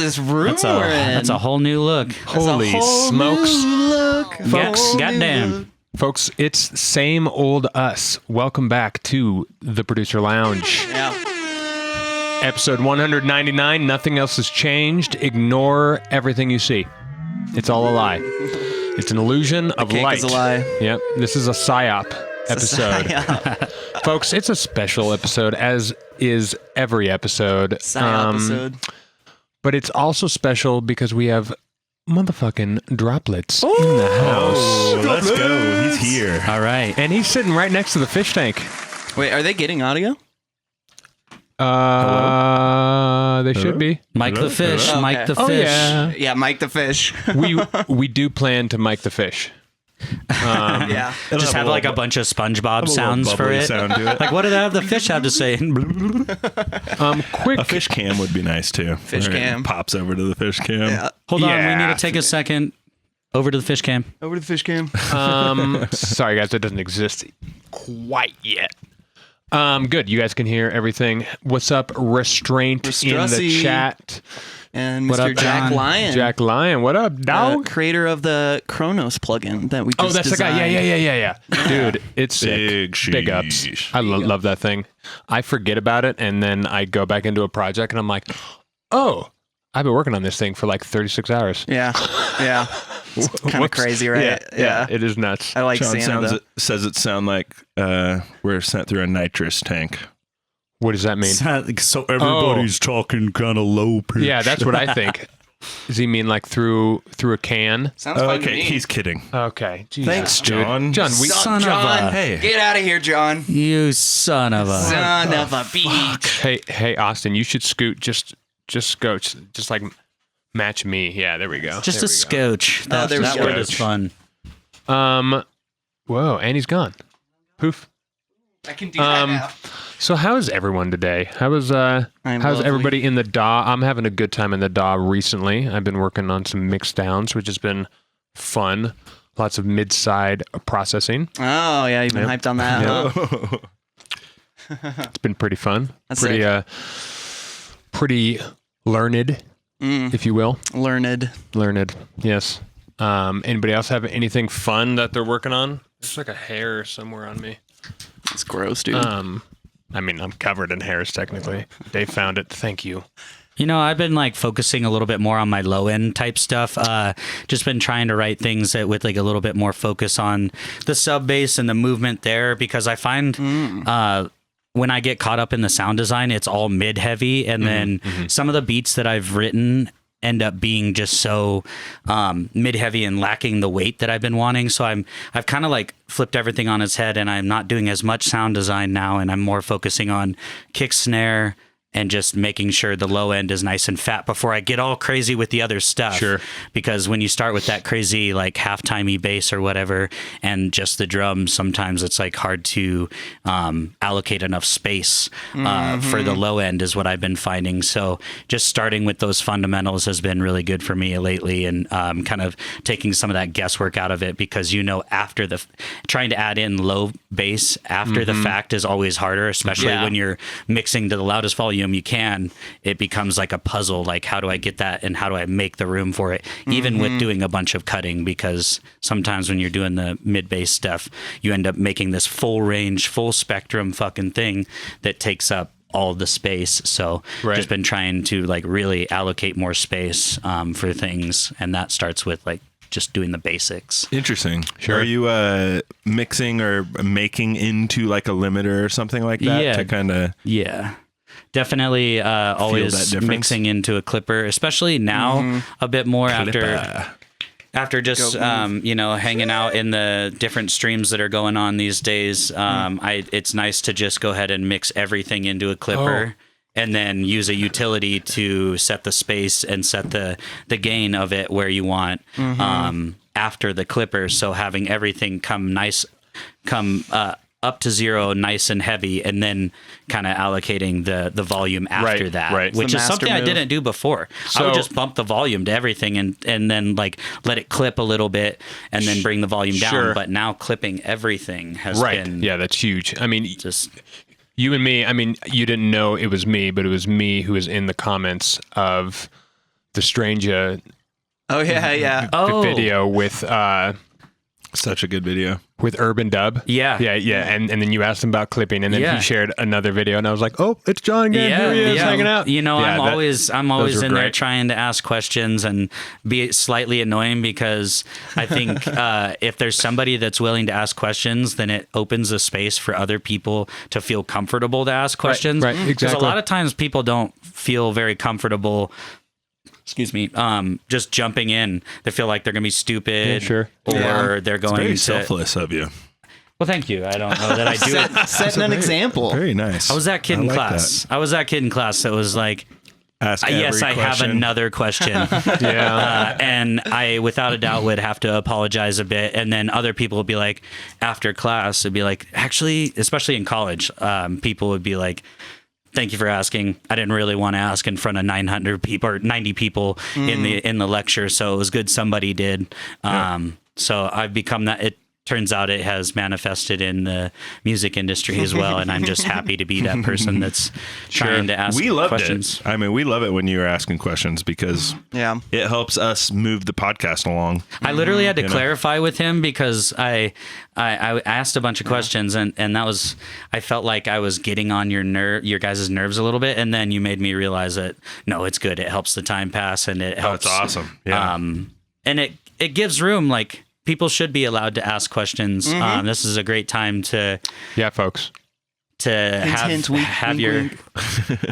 this room we're in? That's a whole new look. Holy smokes. Goddamn. Folks, it's same old us. Welcome back to the Producer Lounge. Yeah. Episode 199. Nothing else has changed. Ignore everything you see. It's all a lie. It's an illusion of Cake light. is a lie. Yep. This is a psyop episode. Folks, it's a special episode, as is every episode. Episode. But it's also special because we have motherfucking Droplitz in the house. Oh, let's go. He's here. All right. And he's sitting right next to the fish tank. Wait, are they getting audio? They should be. Mike the fish. Okay. Mike the Oh, fish. yeah. Yeah, Mike the fish. We do plan to mic the fish. Yeah. Just have like a bunch of SpongeBob sounds for it. Sound to it. Like, what did the fish have to say? Quick. A fish cam would be nice too. Fish Where it cam. pops over to the fish cam. Yeah. Hold on, we Yeah. need to take a second. Over to the fish cam. Over to the fish cam. Sorry guys, it doesn't exist quite yet. Good. You guys can hear everything. What's up, Restraint in the Restrussi. chat? And What Mr. up, Jack John? Lyon. Jack Lyon, what up, dog? Creator of the Chronos plugin that we just Oh, that's designed. the guy. Yeah. Dude, it's sick. Big ups. sheesh. I love that thing. I forget about it, and then I go back into a project, and I'm like, oh, I've been working on this thing for like 36 hours. Yeah. Yeah. It's kind of Whoops. crazy, right? Yeah, it is nuts. I like Sean Santa. says it sound like we're sent through a nitrous tank. What does that mean? So everybody's talking kind of low pitch. Yeah, that's what I think. Does he mean like through a can? Sounds fun to Okay, me. he's kidding. Okay. Jesus, Thanks, dude. John. John, we Son of John, a... Hey. get out of here, John. You son of a... Son of a beach. Hey, Austin, you should scoot. Just scotch. Just like match me. Yeah, there we go. Just There a we scotch. That, there we that go. word is fun. go. Whoa, and he's gone. Poof. I can do that now. So how's everyone today? How's lovely. everybody in the DAW? I'm having a good time in the DAW recently. I've been working on some mix downs, which has been fun. Lots of mid-side processing. Oh, yeah, you've been hyped on that, huh? It's been pretty fun. That's Pretty learned, if you will. Learned. Learned, yes. Anybody else have anything fun that they're working on? There's like a hair somewhere on me. It's gross, dude. I mean, I'm covered in hairs technically. Dave found it. Thank you. You know, I've been like focusing a little bit more on my low end type stuff. Just been trying to write things that with like a little bit more focus on the sub bass and the movement there, because I find when I get caught up in the sound design, it's all mid heavy, and then some of the beats that I've written end up being just so mid heavy and lacking the weight that I've been wanting. So I've kind of like flipped everything on its head, and I'm not doing as much sound design now, and I'm more focusing on kick, snare, and just making sure the low end is nice and fat before I get all crazy with the other stuff. Sure. Because when you start with that crazy like half-timey bass or whatever, and just the drums, sometimes it's like hard to allocate enough space for the low end is what I've been finding. So just starting with those fundamentals has been really good for me lately, and kind of taking some of that guesswork out of it, because after trying to add in low bass after the fact is always harder, especially when you're mixing to the loudest volume you can. It becomes like a puzzle, like how do I get that and how do I make the room for it, even with doing a bunch of cutting, because sometimes when you're doing the mid bass stuff, you end up making this full range, full spectrum fucking thing that takes up all the space. So just been trying to like really allocate more space for things, and that starts with like just doing the basics. Interesting. Sure. Are you mixing or making into like a limiter or something like that? Yeah. To kind of... Yeah. Definitely always that difference? mixing into a clipper, especially now a bit more after just hanging out in the different streams that are going on these days. It's nice to just go ahead and mix everything into a clipper. And then use a utility to set the space and set the gain of it where you want after the clipper. So having everything come up to zero, nice and heavy, and then kind of allocating the volume after that, which is something I didn't do before. I would just bump the volume to everything and then like let it clip a little bit and then bring the volume down. But now clipping everything has been... Yeah, that's huge. I mean, just... You and me, I mean, you didn't know it was me, but it was me who was in the comments of the Stranger Oh yeah, yeah. Oh, video with Such a good video. Urban Dub. Yeah. Yeah. And then you asked him about clipping, and then Yeah. he shared another video, and I was like, oh, it's John again. Here he is hanging out. You know, Yeah, I'm always were in there great. trying to ask questions and be slightly annoying because I think if there's somebody that's willing to ask questions, then it opens a space for other people to feel comfortable to ask questions. right, Because exactly. a lot of times people don't feel very comfortable. Excuse me. Just jumping in, they feel like they're gonna be stupid, Yeah, sure. or they're going Very to. selfless of you. Well, thank you. I don't know that I do it. Setting an example. Very nice. I was that kid in like class. that. I was that kid in class that was like, Ask yes, every I have question. another question. Yeah. And I, without a doubt, would have to apologize a bit. And then other people would be like, after class, it'd be like, actually, especially in college, people would be like, thank you for asking. I didn't really want to ask in front of 900 people or 90 people in the lecture. So it was good somebody did. So I've become that. It turns out it has manifested in the music industry as well. And I'm just happy to be that person that's trying to ask We loved questions. it. I mean, we love it when you're asking questions because Yeah. it helps us move the podcast along. I literally had to clarify with him because I asked a bunch of questions and that was, I felt like I was getting on your guys' nerves a little bit. And then you made me realize that, no, it's good. It helps the time pass and it helps. That's awesome. Yeah. And it gives room, like people should be allowed to ask questions. This is a great time to Yeah, folks. Hint, wink, have wink, your wink.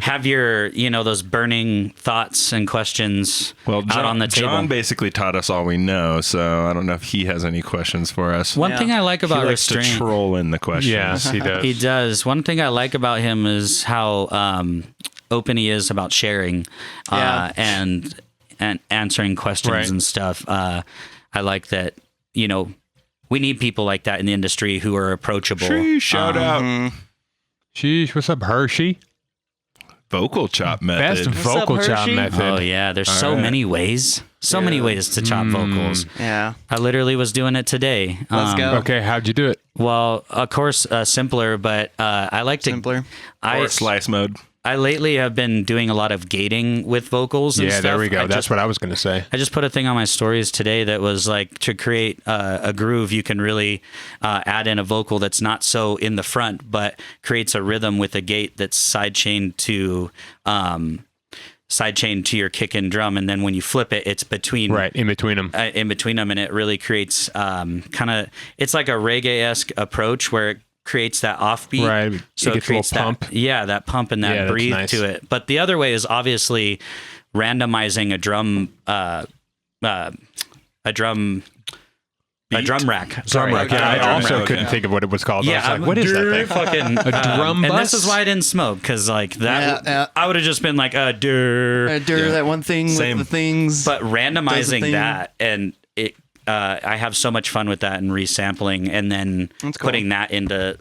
have your those burning thoughts and questions out on the table. John basically taught us all we know, so I don't know if he has any questions for us. One thing I like he about likes to restraint, troll in the questions. Yes, he does. he does. One thing I like about him is how open he is about sharing and answering questions Right. and stuff. I like that. We need people like that in the industry who are approachable. Sheesh, shout out. Sheesh, what's up, Hershey? Vocal chop Best method. vocal up, chop Hershey? method. Oh yeah, there's so right. many ways. So many ways to chop vocals. Yeah. I literally was doing it today. Let's go. Okay, how'd you do it? Well, of course, simpler, but I like to Simpler. Or slice mode. I lately have been doing a lot of gating with vocals and Yeah, stuff. there we go. I That's just, what I was going to say. I just put a thing on my stories today that was like to create a groove. You can really add in a vocal that's not so in the front, but creates a rhythm with a gate that's sidechained to your kick and drum, and then when you flip it, it's between In between them. in between them, and it really creates it's like a reggae-esque approach where it creates that offbeat. Right. So It gets a creates little that pump. that pump and that Yeah, that's breathe nice. to it. But the other way is obviously randomizing a drum rack. Sorry. Drum rack. Yeah, I Drum also rack. couldn't think of what it was called. Yeah, I was like, what is that thing? Fucking A drum and bus? this is why I didn't smoke, because like that, Yeah. I would have just been like, That one thing Same. with the things. But randomizing thing. that, and it, I have so much fun with that and resampling, and then That's cool. putting that into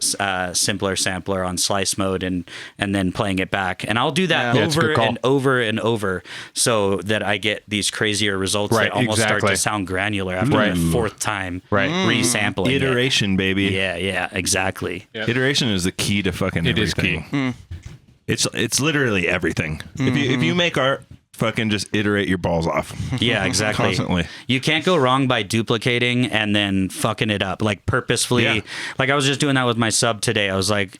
simpler sampler on slice mode, and then playing it back. And I'll do that Yeah, it's a good over call. and over and over, so that I get these crazier results Right, that almost start exactly. to sound granular after Right. the fourth time Right. resampling it. Iteration, baby. Yeah, exactly. Iteration is the key to fucking It is everything. key. It's literally everything. If you make art, fucking just iterate your balls off. Yeah, exactly. Constantly. You can't go wrong by duplicating and then fucking it up, like purposefully. Yeah. Like I was just doing that with my sub today. I was like,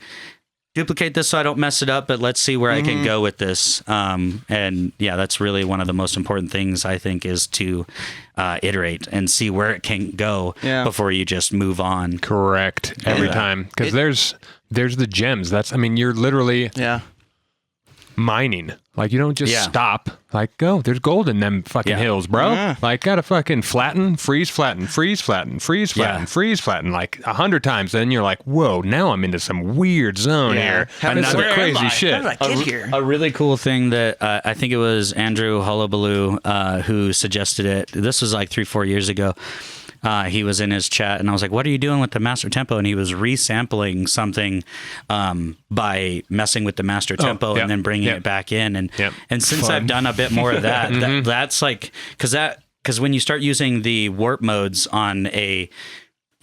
duplicate this so I don't mess it up, but let's see where I can go with this. And yeah, that's really one of the most important things I think is to iterate and see where it can go before you just move on. Correct. Every Yeah. time. Because there's the gems. You're literally yeah. mining. Like, you don't just Yeah. stop. Like, go. There's gold in them fucking Yeah. hills, bro. Yeah. Like, gotta fucking flatten, freeze, flatten, freeze, flatten, freeze, flatten, Yeah. freeze, flatten, like 100 times. Then you're like, whoa, now I'm into some weird zone here. This is some crazy shit. A really cool thing that I think it was Andrew Hullabaloo who suggested it. This was like 3-4 years ago. He was in his chat, and I was like, "What are you doing with the master tempo?" And he was resampling something by messing with the master tempo yeah, and then bringing yeah. it back in. And Yep. and since Fun. I've done a bit more of that, that's like because when you start using the warp modes on a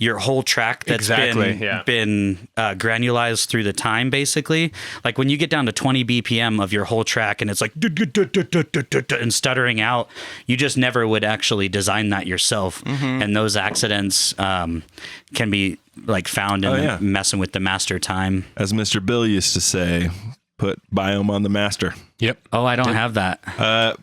your whole track that's been granulized through the time, basically. Like when you get down to 20 BPM of your whole track and it's like and stuttering out, you just never would actually design that yourself. And those accidents can be like found in messing with the master time. As Mr. Bill used to say, put biome on the master. Yep. Oh, I don't have that.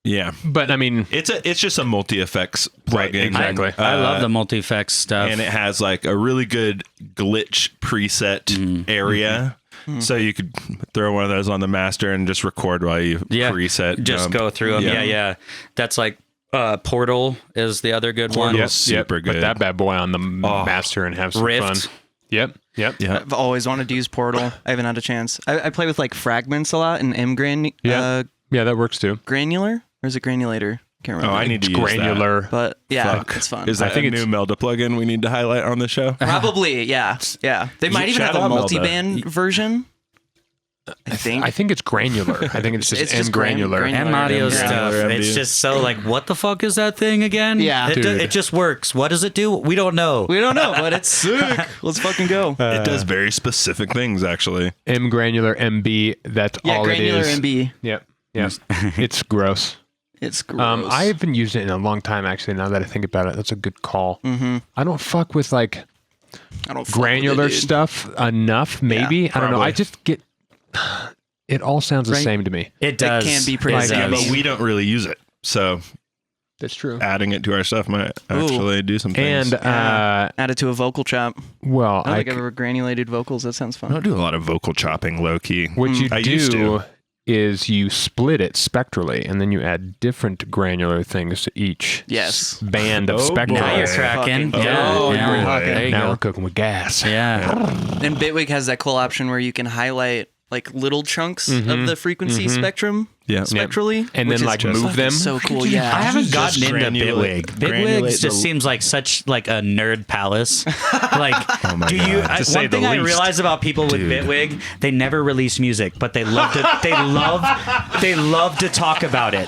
Yeah, but I mean, it's just a multi-effects plugin. Right, exactly. I love the multi-effects stuff, and it has like a really good glitch preset area. So you could throw one of those on the master and just record while you preset. Just go through them. Yeah. That's like Portal is the other good one. Yes, super good. Put that bad boy on the master and have some Rift. fun. Yep. I've always wanted to use Portal. I haven't had a chance. I play with like fragments a lot and yeah, that works too. Granular. Or is it granulator? Can't remember. I need to use granular. that. But yeah, it's fun. Is that a new Melda plugin we need to highlight on the show? Probably, yeah. They might even have a multi-band version. I think it's granular. I think it's just granular. And audio stuff. It's just so like, what the fuck is that thing again? Yeah. It just works. What does it do? We don't know. But it's sick. Let's fucking go. It does very specific things, actually. M granular MB. That's all it is. Granular MB. Yep. It's gross. It's gross. I haven't used it in a long time, actually, now that I think about it. That's a good call. I don't fuck with like granular stuff enough, maybe. Yeah, I don't know. I just get... It all sounds the same to me. It does. It can be pretty but we don't really use it. So that's true. Adding it to our stuff might actually do some things. And add it to a vocal chop. Well, I don't think I've ever granulated vocals. That sounds fun. I don't do a lot of vocal chopping, low key. What you do is you split it spectrally, and then you add different granular things to each band of spectrum. Now you're cracking. Now we're cooking with gas. Yeah. And Bitwig has that cool option where you can highlight like little chunks of the frequency spectrum. Spectrally, and then like move them. So cool, yeah. I haven't gotten into Bitwig. Bitwig just seems like such like a nerd palace. Like, do you? One thing I realize about people with Bitwig, they never release music, but they love to. They love to talk about it.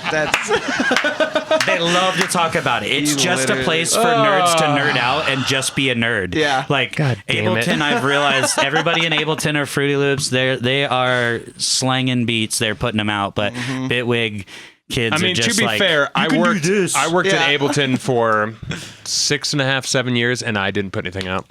They love to talk about it. It's just a place for nerds to nerd out and just be a nerd. Yeah. Like Ableton, I've realized everybody in Ableton or Fruity Loops, they are slanging beats. They're putting them out, but Bitwig kids. I mean, are just to be fair, I worked in Ableton for 6.5, 7 years, and I didn't put anything out.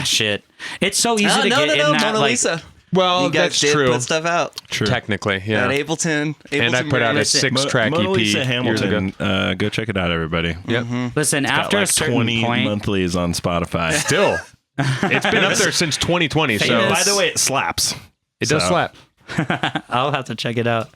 Shit! It's so easy to get in that. Mona like, Lisa. Well, that's true. Put stuff out. True. Technically, yeah. At Ableton and I put out a 6-track Mona EP Lisa Hamilton. years ago. Go check it out, everybody. Yep. Listen, after like a certain 20 point, monthlies on Spotify. Still, it's been up there since 2020. So, by the way, it slaps. It does slap. I'll have to check it out.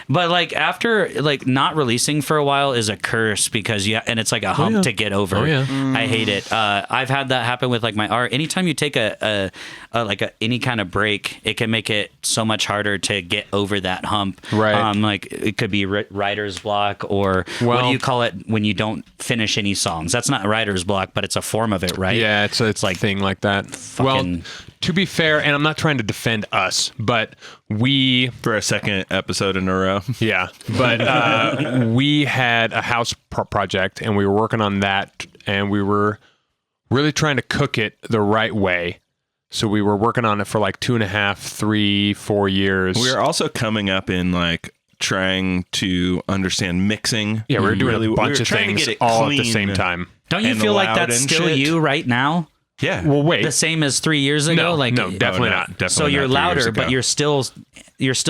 But like after like not releasing for a while is a curse because and it's like a hump to get over. I hate it. I've had that happen with like my art. Anytime you take any kind of break, it can make it so much harder to get over that hump. Right. Like it could be writer's block or what do you call it when you don't finish any songs? That's not writer's block, but it's a form of it, right? Yeah, it's like thing like that. Well, to be fair, and I'm not trying to defend us, but we for a second episode in a row. Yeah, but we had a house project, and we were working on that, and we were really trying to cook it the right way. So we were working on it for like 2.5, 3, 4 years. We were also coming up in like trying to understand mixing. Yeah, we were doing a bunch of things all at the same time. Don't you feel like that's still you right now? Yeah. Well, wait. The same as 3 years ago? No, definitely not. Definitely so you're not louder, but you're still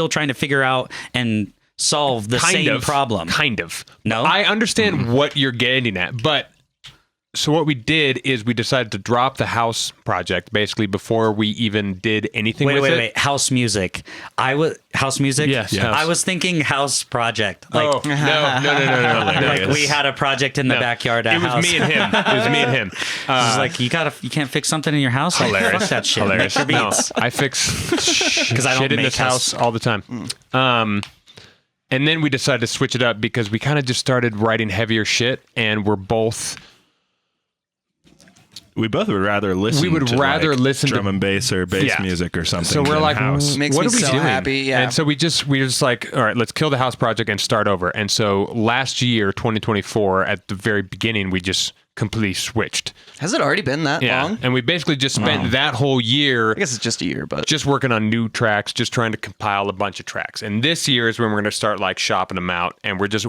trying to figure out and solve the same problem. Kind of. No? I understand what you're getting at, but so what we did is we decided to drop the house project basically before we even did anything with it. Wait. House music. House music? Yes. I was thinking house project. Like, no. Like we had a project in the backyard at house. It was me and him. It's like you can't fix something in your house? Like, fuck that shit. Hilarious. Make your beats. No, I fix shit in this house all the time. And then we decided to switch it up because we kind of just started writing heavier shit, and we both would rather listen. We would rather listen drum to and bass or bass music or something. So we're like, house. Makes what me are we so doing? happy. Yeah. And so we just like, all right, let's kill the house project and start over. And so last year, 2024, at the very beginning, we just completely switched. Has it already been that long? And we basically just spent that whole year. I guess it's just a year, but just working on new tracks, just trying to compile a bunch of tracks. And this year is when we're going to start like shopping them out, and we're just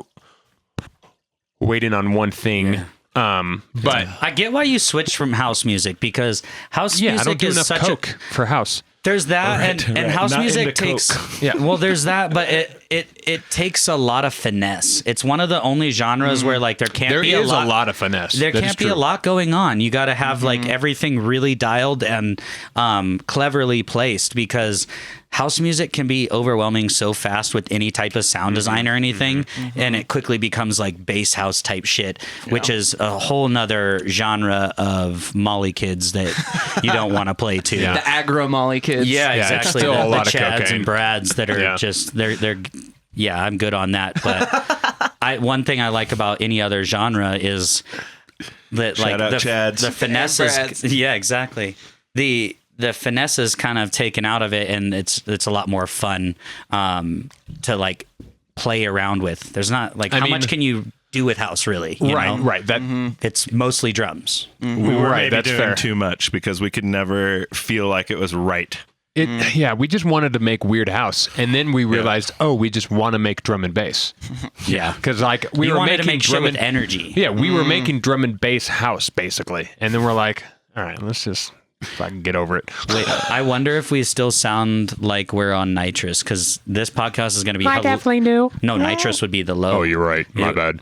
waiting on one thing. But I get why you switched from house music, because house I music don't do is enough such Coke for house. There's that, and house Not music into takes. Coke. Well, there's that, but it takes a lot of finesse. It's one of the only genres where like there is a lot of finesse. There can't be a lot going on. You got to have like everything really dialed and cleverly placed, because house music can be overwhelming so fast with any type of sound design or anything, and it quickly becomes like bass house type shit, which is a whole nother genre of Molly kids that you don't want to play to. the aggro Molly kids. Yeah, it's exactly. still a lot the of Chads cocaine. and Brads that are just they're yeah, I'm good on that. But one thing I like about any other genre is that Shout out the Chads. the finesse Brads. is exactly. The finesse is kind of taken out of it, and it's a lot more fun to like play around with. There's not like how much can you do with house really? You know? Right. That It's mostly drums. We were Right, maybe that's doing fair. too much because we could never feel like it was right. we just wanted to make weird house, and then we realized, we just want to make drum and bass. Yeah, Because like we you were wanted making to make shit drum with and energy. yeah, we were making drum and bass house basically, and then we're like, all right, let's just fucking get over it. Wait, I wonder if we still sound like we're on nitrous, because this podcast is going to be. do. No, nitrous would be the low. Oh, you're right. My Yeah. bad.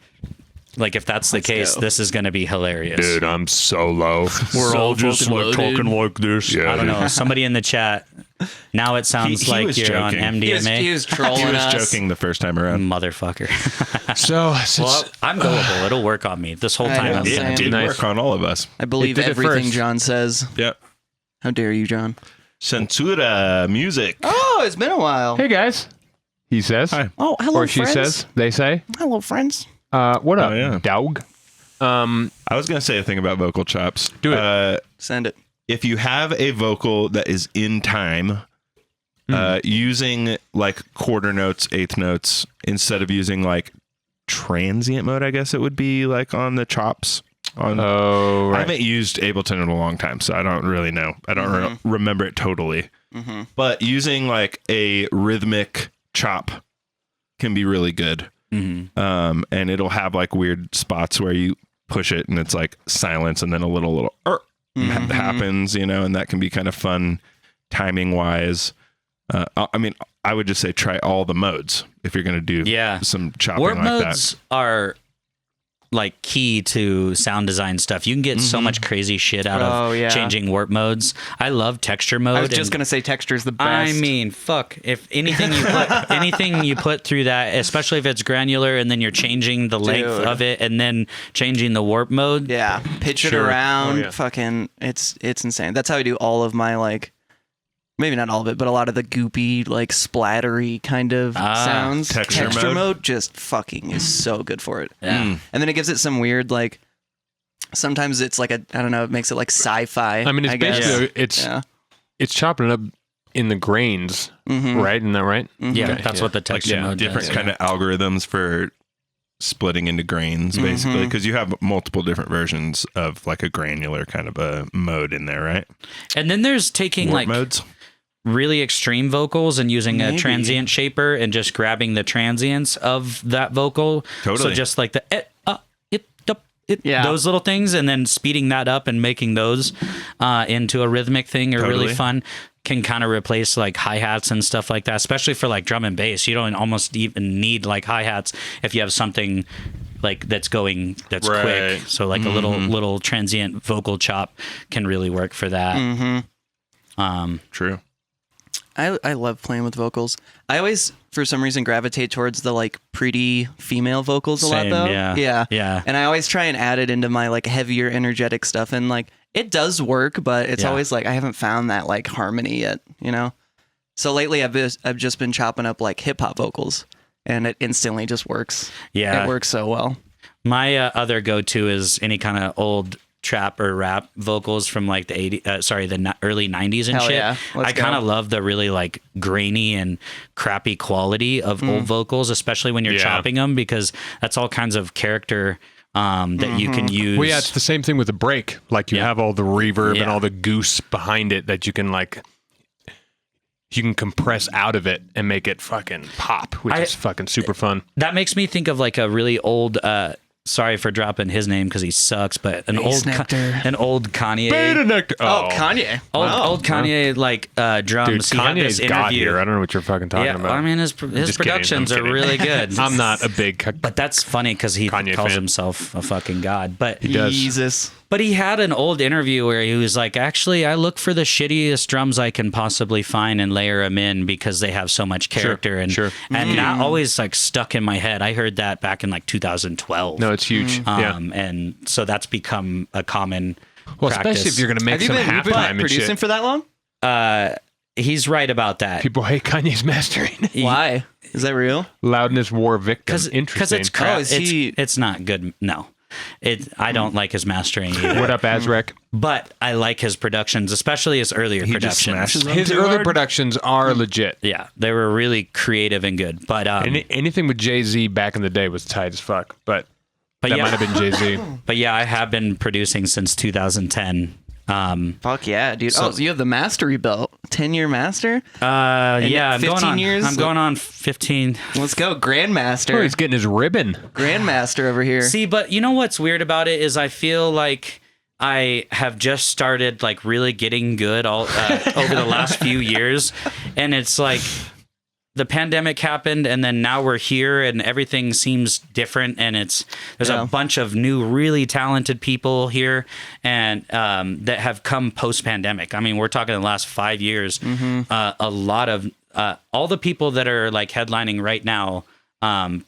Like if that's the case, go. this is going to be hilarious. Dude, I'm so low. We're all just fucking like loaded. talking like this. Yeah. I don't know. Somebody in the chat. Now it sounds He like was you're on joking. MDMA. He was trolling He was us. joking the first time around. Motherfucker. So since Well, I'm gullible. It'll work on me. This whole I time know. I'm It It gonna It be did nice. work on all of us. I believe It did it everything first. John says. Yep. How dare you, John? Censura music. Oh, it's been a while. hey guys, he says, Hi. Oh, hello, or she friends. says, they say, Hello, friends. what up, yeah. dog? I was gonna say a thing about vocal chops. Do it. Send it. If you have a vocal that is in time, using like quarter notes, eighth notes, instead of using like transient mode, I guess it would be like on the chops. Oh, I right. haven't used Ableton in a long time, so I don't really know. I don't remember it totally. But using like a rhythmic chop can be really good. And it'll have like weird spots where you push it and it's like silence, and then a little happens, and that can be kind of fun timing wise. I mean, I would just say try all the modes if you're going to do some chopping Warp like modes are like key to sound design stuff. You can get so much crazy shit out of changing warp modes. I love texture mode. I was just gonna say texture's the best. I mean, fuck. If anything you put through that, especially if it's granular, and then you're changing the length Dude. of it, and then changing the warp mode. yeah, pitch it Sure. around. Oh, yeah. Fucking, it's insane. That's how I do all of my like, maybe not all of it, but a lot of the goopy, like splattery kind of sounds. Texture mode just fucking is so good for it. Yeah. And then it gives it some weird like. Sometimes it's like I don't know. It makes it like sci-fi. I mean, it's guess. basically it's chopping it up in the grains, right? Isn't that right? Yeah, Okay, that's what the texture yeah, mode different does. kind of algorithms for splitting into grains, basically, because you have multiple different versions of like a granular kind of a mode in there, right? And then there's taking Warp like modes. really extreme vocals and using Maybe. a transient shaper and just grabbing the transients of that vocal. Totally. So just like the Yeah. those little things, and then speeding that up and making those into a rhythmic thing are really Totally. fun. Can kind of replace like hi-hats and stuff like that, especially for like drum and bass. You don't almost even need like hi-hats if you have something like that's Right. quick. So like a little transient vocal chop can really work for that. True. I love playing with vocals. I always, for some reason, gravitate towards the like pretty female vocals a Same, lot, though. yeah. And I always try and add it into my like heavier, energetic stuff, and like it does work, but it's Yeah. always like I haven't found that like harmony yet, So lately, I've just been chopping up like hip hop vocals, and it instantly just works. Yeah. It works so well. My other go-to is any kind of old trap or rap vocals from like the early 90s and Hell shit. yeah. Let's I kind go. of love the really like grainy and crappy quality of old vocals, especially when you're Yeah. chopping them, because that's all kinds of character that you can use. Well, yeah, it's the same thing with the break. Like you have all the reverb and all the goose behind it that you can compress out of it and make it fucking pop, which is fucking super fun. That makes me think of like a really old. Sorry for dropping his name because he sucks, but an old Kanye. Kanye. Old Kanye drums. Dude, he had this Kanye's got interview. here. I don't know what you're fucking talking about. I mean his productions are really good. I'm not a big but that's funny because he Kanye calls fan. himself a fucking god. But He does. Jesus. But he had an old interview where he was like, actually, I look for the shittiest drums I can possibly find and layer them in because they have so much character. And that always like stuck in my head. I heard that back in like 2012. No, it's huge. And so that's become a common practice. Especially if you're going to make some Have you been halftime and producing shit. for that long? He's right about that. People hate Kanye's mastering. Why? Is that real? Loudness war victim. Interesting. Because it's crap. Oh, is he- It's not good. No. I don't like his mastering either. What up, Azrek? But I like his productions, especially his earlier He just productions. smashes them His too early hard? productions are legit. Yeah, they were really creative and good. But Anything with Jay-Z back in the day was tight as fuck. But that yeah. might have been Jay-Z. But yeah, I have been producing since 2010. Fuck yeah, dude. So you have the mastery belt, 10-year master. Yeah, I'm 15 years. I'm going on 15. Let's go, grandmaster. Oh, he's getting his ribbon. Grandmaster over here. See, but you know what's weird about it is I feel like I have just started like really getting good all over the last few years, and it's like the pandemic happened, and then now we're here, and everything seems different, and there's a bunch of new, really talented people here, and that have come post-pandemic. I mean, we're talking the last 5 years. A lot of all the people that are like headlining right now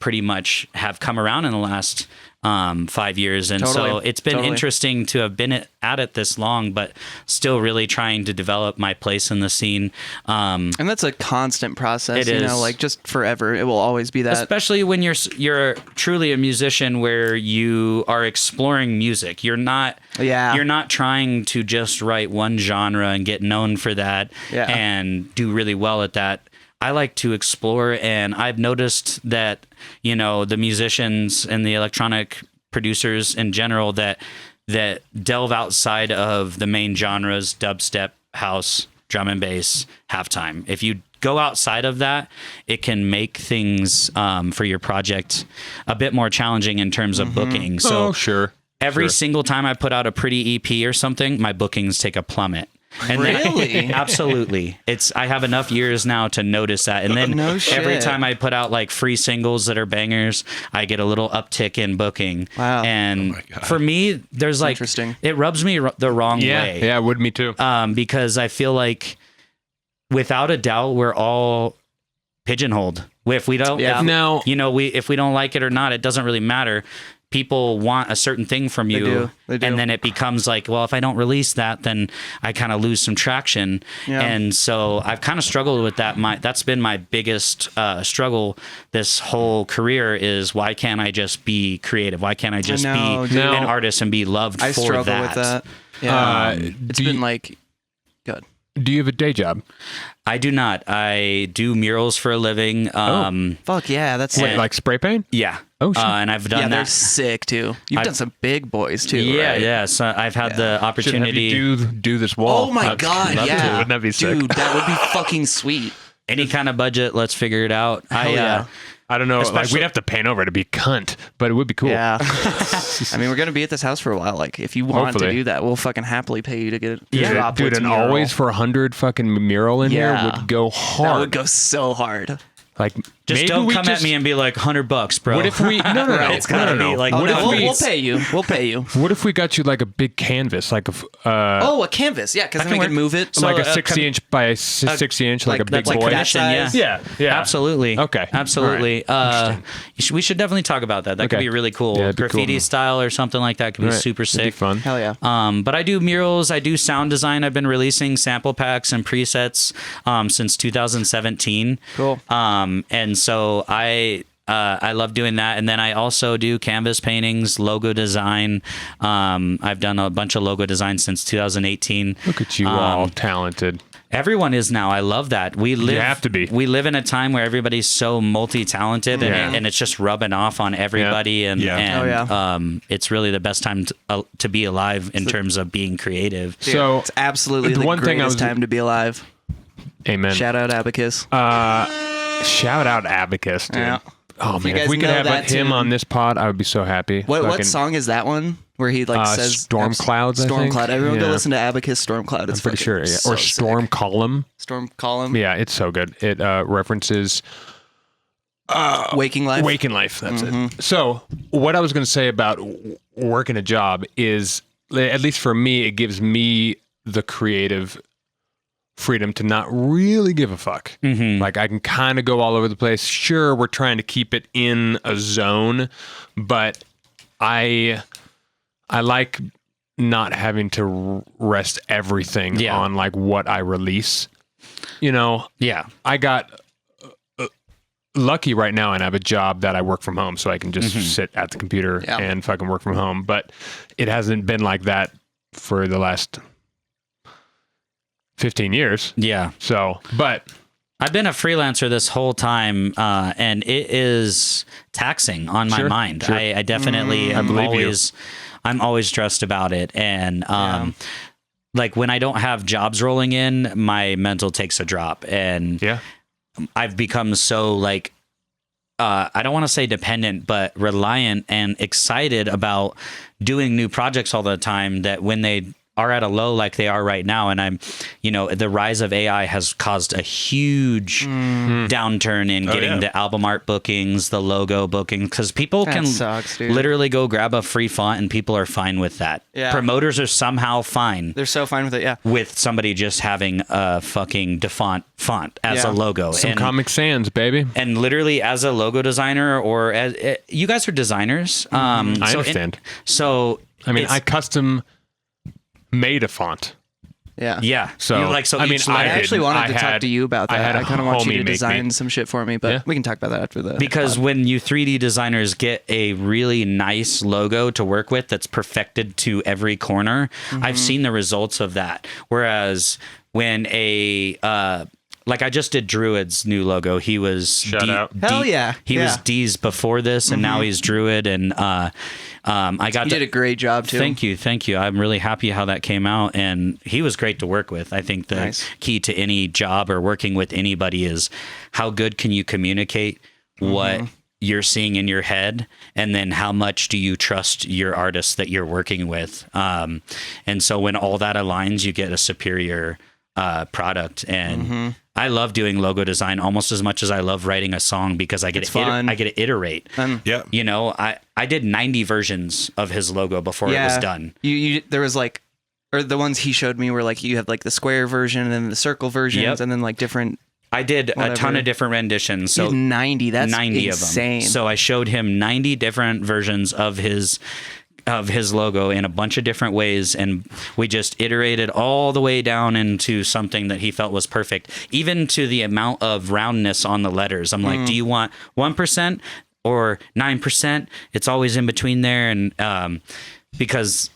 pretty much have come around in the last 5 years. And so it's been interesting to have been at it this long, but still really trying to develop my place in the scene. And that's a constant process, It you is. know, like just forever. It will always be that. Especially when you're truly a musician where you are exploring music. You're not trying to just write one genre and get known for that and do really well at that. I like to explore, and I've noticed that, you know, the musicians and the electronic producers in general that delve outside of the main genres, dubstep, house, drum and bass, halftime. If you go outside of that, it can make things for your project a bit more challenging in terms of booking. So every single time I put out a pretty EP or something, my bookings take a plummet. And really? Absolutely. I have enough years now to notice that. And then every time I put out like free singles that are bangers, I get a little uptick in booking. Wow. And for me, there's like, it rubs me the wrong way. Yeah, it would me too. Because I feel like without a doubt, we're all pigeonholed. If we don't, if we don't like it or not, it doesn't really matter. People want a certain thing from you, They do. and then it becomes like, well, if I don't release that, then I kind of lose some traction. Yeah. And so I've kind of struggled with that. That's been my biggest struggle this whole career is why can't I just be creative? Why can't I just be an artist and be loved for that? I struggle with that. Yeah. It's been like, good. Do you have a day job? I do not. I do murals for a living. Fuck yeah, that's Wait, like spray paint? Yeah. Oh, shit. And I've done they're that. sick too. You've done some big boys too. Yeah, right? yeah. So I've had the Should have opportunity. you do this wall. Oh my god, love to. yeah. Wouldn't that be sick? Dude, that would be fucking sweet. Any kind of budget, let's figure it out. I don't know. Like, Especially- we'd have to paint over it to be cunt, but it would be cool. Yeah. I mean, we're gonna be at this house for a while. Like, if you want Hopefully. to do that, we'll fucking happily pay you to get it. Dude, and always for 100 fucking mural in here would go hard. That would go so hard. Like, Just maybe don't we come at me and be like $100, bro. What if we? No. It's gotta be like. Oh, What no, if we'll pay you. We'll pay you. What if we got you like a big canvas, like a canvas? Yeah, because then we can move it. like a 60-inch by a 60-inch, like a big that's like boy? commission, yeah. Yeah. Absolutely. Okay. Absolutely. We should definitely talk about that. That could Okay. be really cool. Yeah, it'd be Graffiti cool. style or something like that could be Right. super It'd be sick. fun. Hell yeah. But I do murals. I do sound design. I've been releasing sample packs and presets since 2017. Cool. And so I love doing that. And then I also do canvas paintings, logo design. I've done a bunch of logo design since 2018. Look at you all talented. Everyone is now. I love that. We have to be. We live in a time where everybody's so multi-talented, Yeah. and it's just rubbing off on everybody. And it's really the best time to be alive in terms of being creative. So It's absolutely the one thing I greatest was- time to be alive. Amen. Shout out Abacus. Shout out Abacus, dude. Yeah. Oh If you man, if guys we could know have that him tune. on this pod, I would be so happy. What song is that one where he like says Storm Clouds? I Storm think? Cloud. Everyone go Yeah. listen to Abacus Storm Cloud. It's I'm pretty sure, yeah. so Or Storm sick. Column. Storm Column. Yeah, it's so good. It references Waking Life. Waking Life. That's it. So, what I was going to say about working a job is, at least for me, it gives me the creative freedom to not really give a fuck. Like, I can kind of go all over the place. Sure, we're trying to keep it in a zone, but I like not having to rest everything on like what I release. You know, I got lucky right now and I have a job that I work from home, so I can just sit at the computer and fucking work from home. But it hasn't been like that for the last 15 years. Yeah. So, but I've been a freelancer this whole time, and it is taxing on my mind. Sure. I definitely am I'm always stressed about it. And like when I don't have jobs rolling in, my mental takes a drop. And I've become so like, I don't want to say dependent, but reliant and excited about doing new projects all the time that when they are at a low like they are right now, and I'm, the rise of AI has caused a huge downturn in getting the album art bookings, the logo bookings, because people can literally go grab a free font and people are fine with that. Yeah. Promoters are somehow fine. They're so fine with it, with somebody just having a fucking DeFont font as a logo. Some Comic Sans, baby. And literally as a logo designer, or as you guys are designers. I understand. I custom made a font. Yeah. So I actually wanted to talk to you about that. I kind of want you to design some shit for me, but we can talk about that after the because pod. when you 3D designers get a really nice logo to work with that's perfected to every corner, I've seen the results of that. Whereas when like I just did Druid's new logo. He was Hell yeah. He was D's before this, and now he's Druid, and I got. You did a great job too. Thank you. I'm really happy how that came out, and he was great to work with. I think the key to any job or working with anybody is how good can you communicate what you're seeing in your head, and then how much do you trust your artist that you're working with. And so when all that aligns, you get a superior product. And I love doing logo design almost as much as I love writing a song, because I get to iterate. I did 90 versions of his logo before it was done. There was like, or the ones he showed me were like, you have like the square version and then the circle versions and then like different. I did a ton of different renditions. So 90, that's 90 insane. of them. So I showed him 90 different versions of his logo in a bunch of different ways, and we just iterated all the way down into something that he felt was perfect, even to the amount of roundness on the letters. I'm like, do you want 1% or 9%? It's always in between there, and because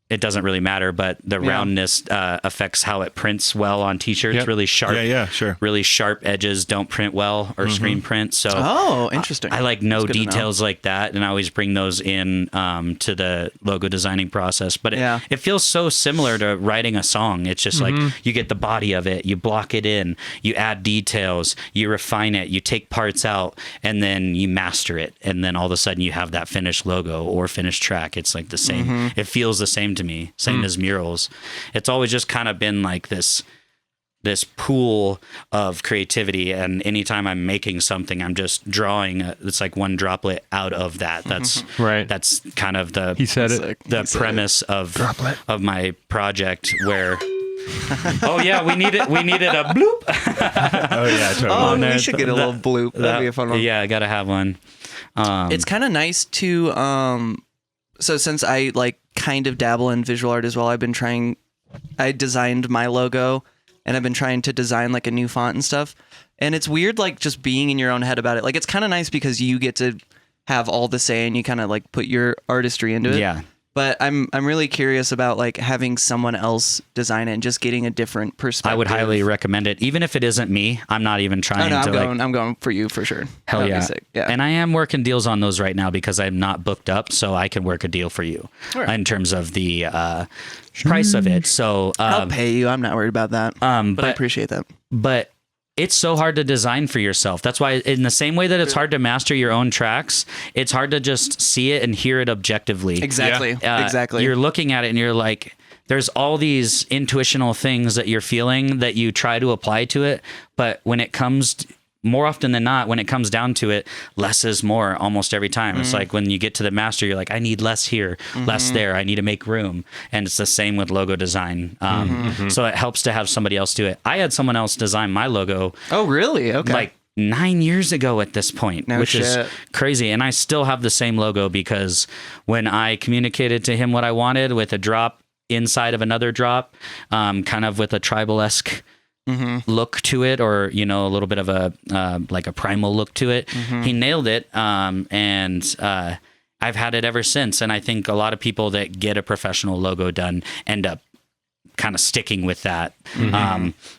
it doesn't really matter, but the roundness affects how it prints well on t-shirts. Really sharp. Sure. Really sharp edges don't print well or screen print. So interesting. I like details like that, and I always bring those in to the logo designing process. But it feels so similar to writing a song. It's just like you get the body of it, you block it in, you add details, you refine it, you take parts out, and then you master it, and then all of a sudden you have that finished logo or finished track. It's like the same. It feels the same to me, same as murals. It's always just kind of been like this pool of creativity, and anytime I'm making something, I'm just drawing it's like one droplet out of that. That's that's kind of the premise of my project, where we needed a bloop. Totally. We should get a little bloop. That'd be a fun one. Yeah, I gotta have one. It's kind of nice to so since I like kind of dabble in visual art as well, I designed my logo, and I've been trying to design like a new font and stuff. And it's weird, like just being in your own head about it. Like it's kind of nice because you get to have all the say and you kind of like put your artistry into it. Yeah. But I'm really curious about like having someone else design it and just getting a different perspective. I would highly recommend it, even if it isn't me. I'm not even trying to. I'm going for you for sure. Hell That'd yeah. be sick. Yeah. And I am working deals on those right now because I'm not booked up, so I can work a deal for you in terms of the price of it. So I'll pay you. I'm not worried about that. But I appreciate that. But it's so hard to design for yourself. That's why, in the same way that it's hard to master your own tracks, it's hard to just see it and hear it objectively. Exactly. Exactly. You're looking at it and you're like, there's all these intuitional things that you're feeling that you try to apply to it. But when it comes, more often than not, when it comes down to it, less is more almost every time. It's like when you get to the master, you're like, I need less here, less there. I need to make room. And it's the same with logo design. So it helps to have somebody else do it. I had someone else design my logo. Oh, really? Okay. Like 9 years ago at this point, which is crazy. And I still have the same logo because when I communicated to him what I wanted with a drop inside of another drop, kind of with a tribal-esque look to it, or a little bit of a like a primal look to it. He nailed it, and I've had it ever since. And I think a lot of people that get a professional logo done end up kind of sticking with that,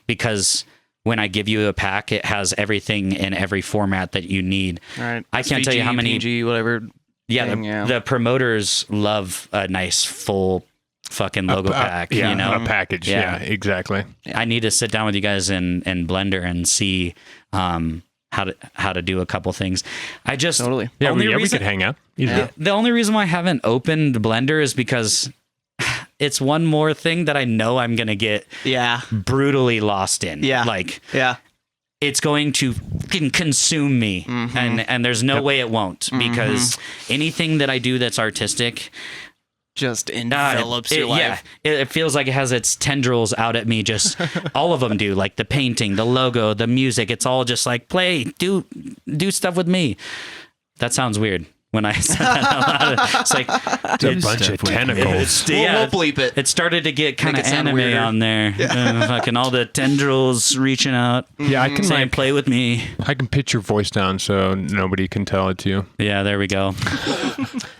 because when I give you a pack, it has everything in every format that you need. Right. I can't tell you how many PNG, whatever. Yeah, the promoters love a nice full fucking logo pack, a package. Yeah, exactly. I need to sit down with you guys in Blender and see how to do a couple things. I just totally. Yeah, we could hang out. The only reason why I haven't opened Blender is because it's one more thing that I know I'm gonna get brutally lost in. It's going to consume me, and there's no way it won't, because anything that I do that's artistic just envelops your life. Yeah, it feels like it has its tendrils out at me. Just all of them do, like the painting, the logo, the music. It's all just like, play, do stuff with me. That sounds weird when I said that out loud. It's like a bunch of tentacles. We'll bleep it. It started to get kind of anime on there. Fucking all the tendrils reaching out. Yeah, I can saying, play with me. I can pitch your voice down so nobody can tell it to you. Yeah, there we go.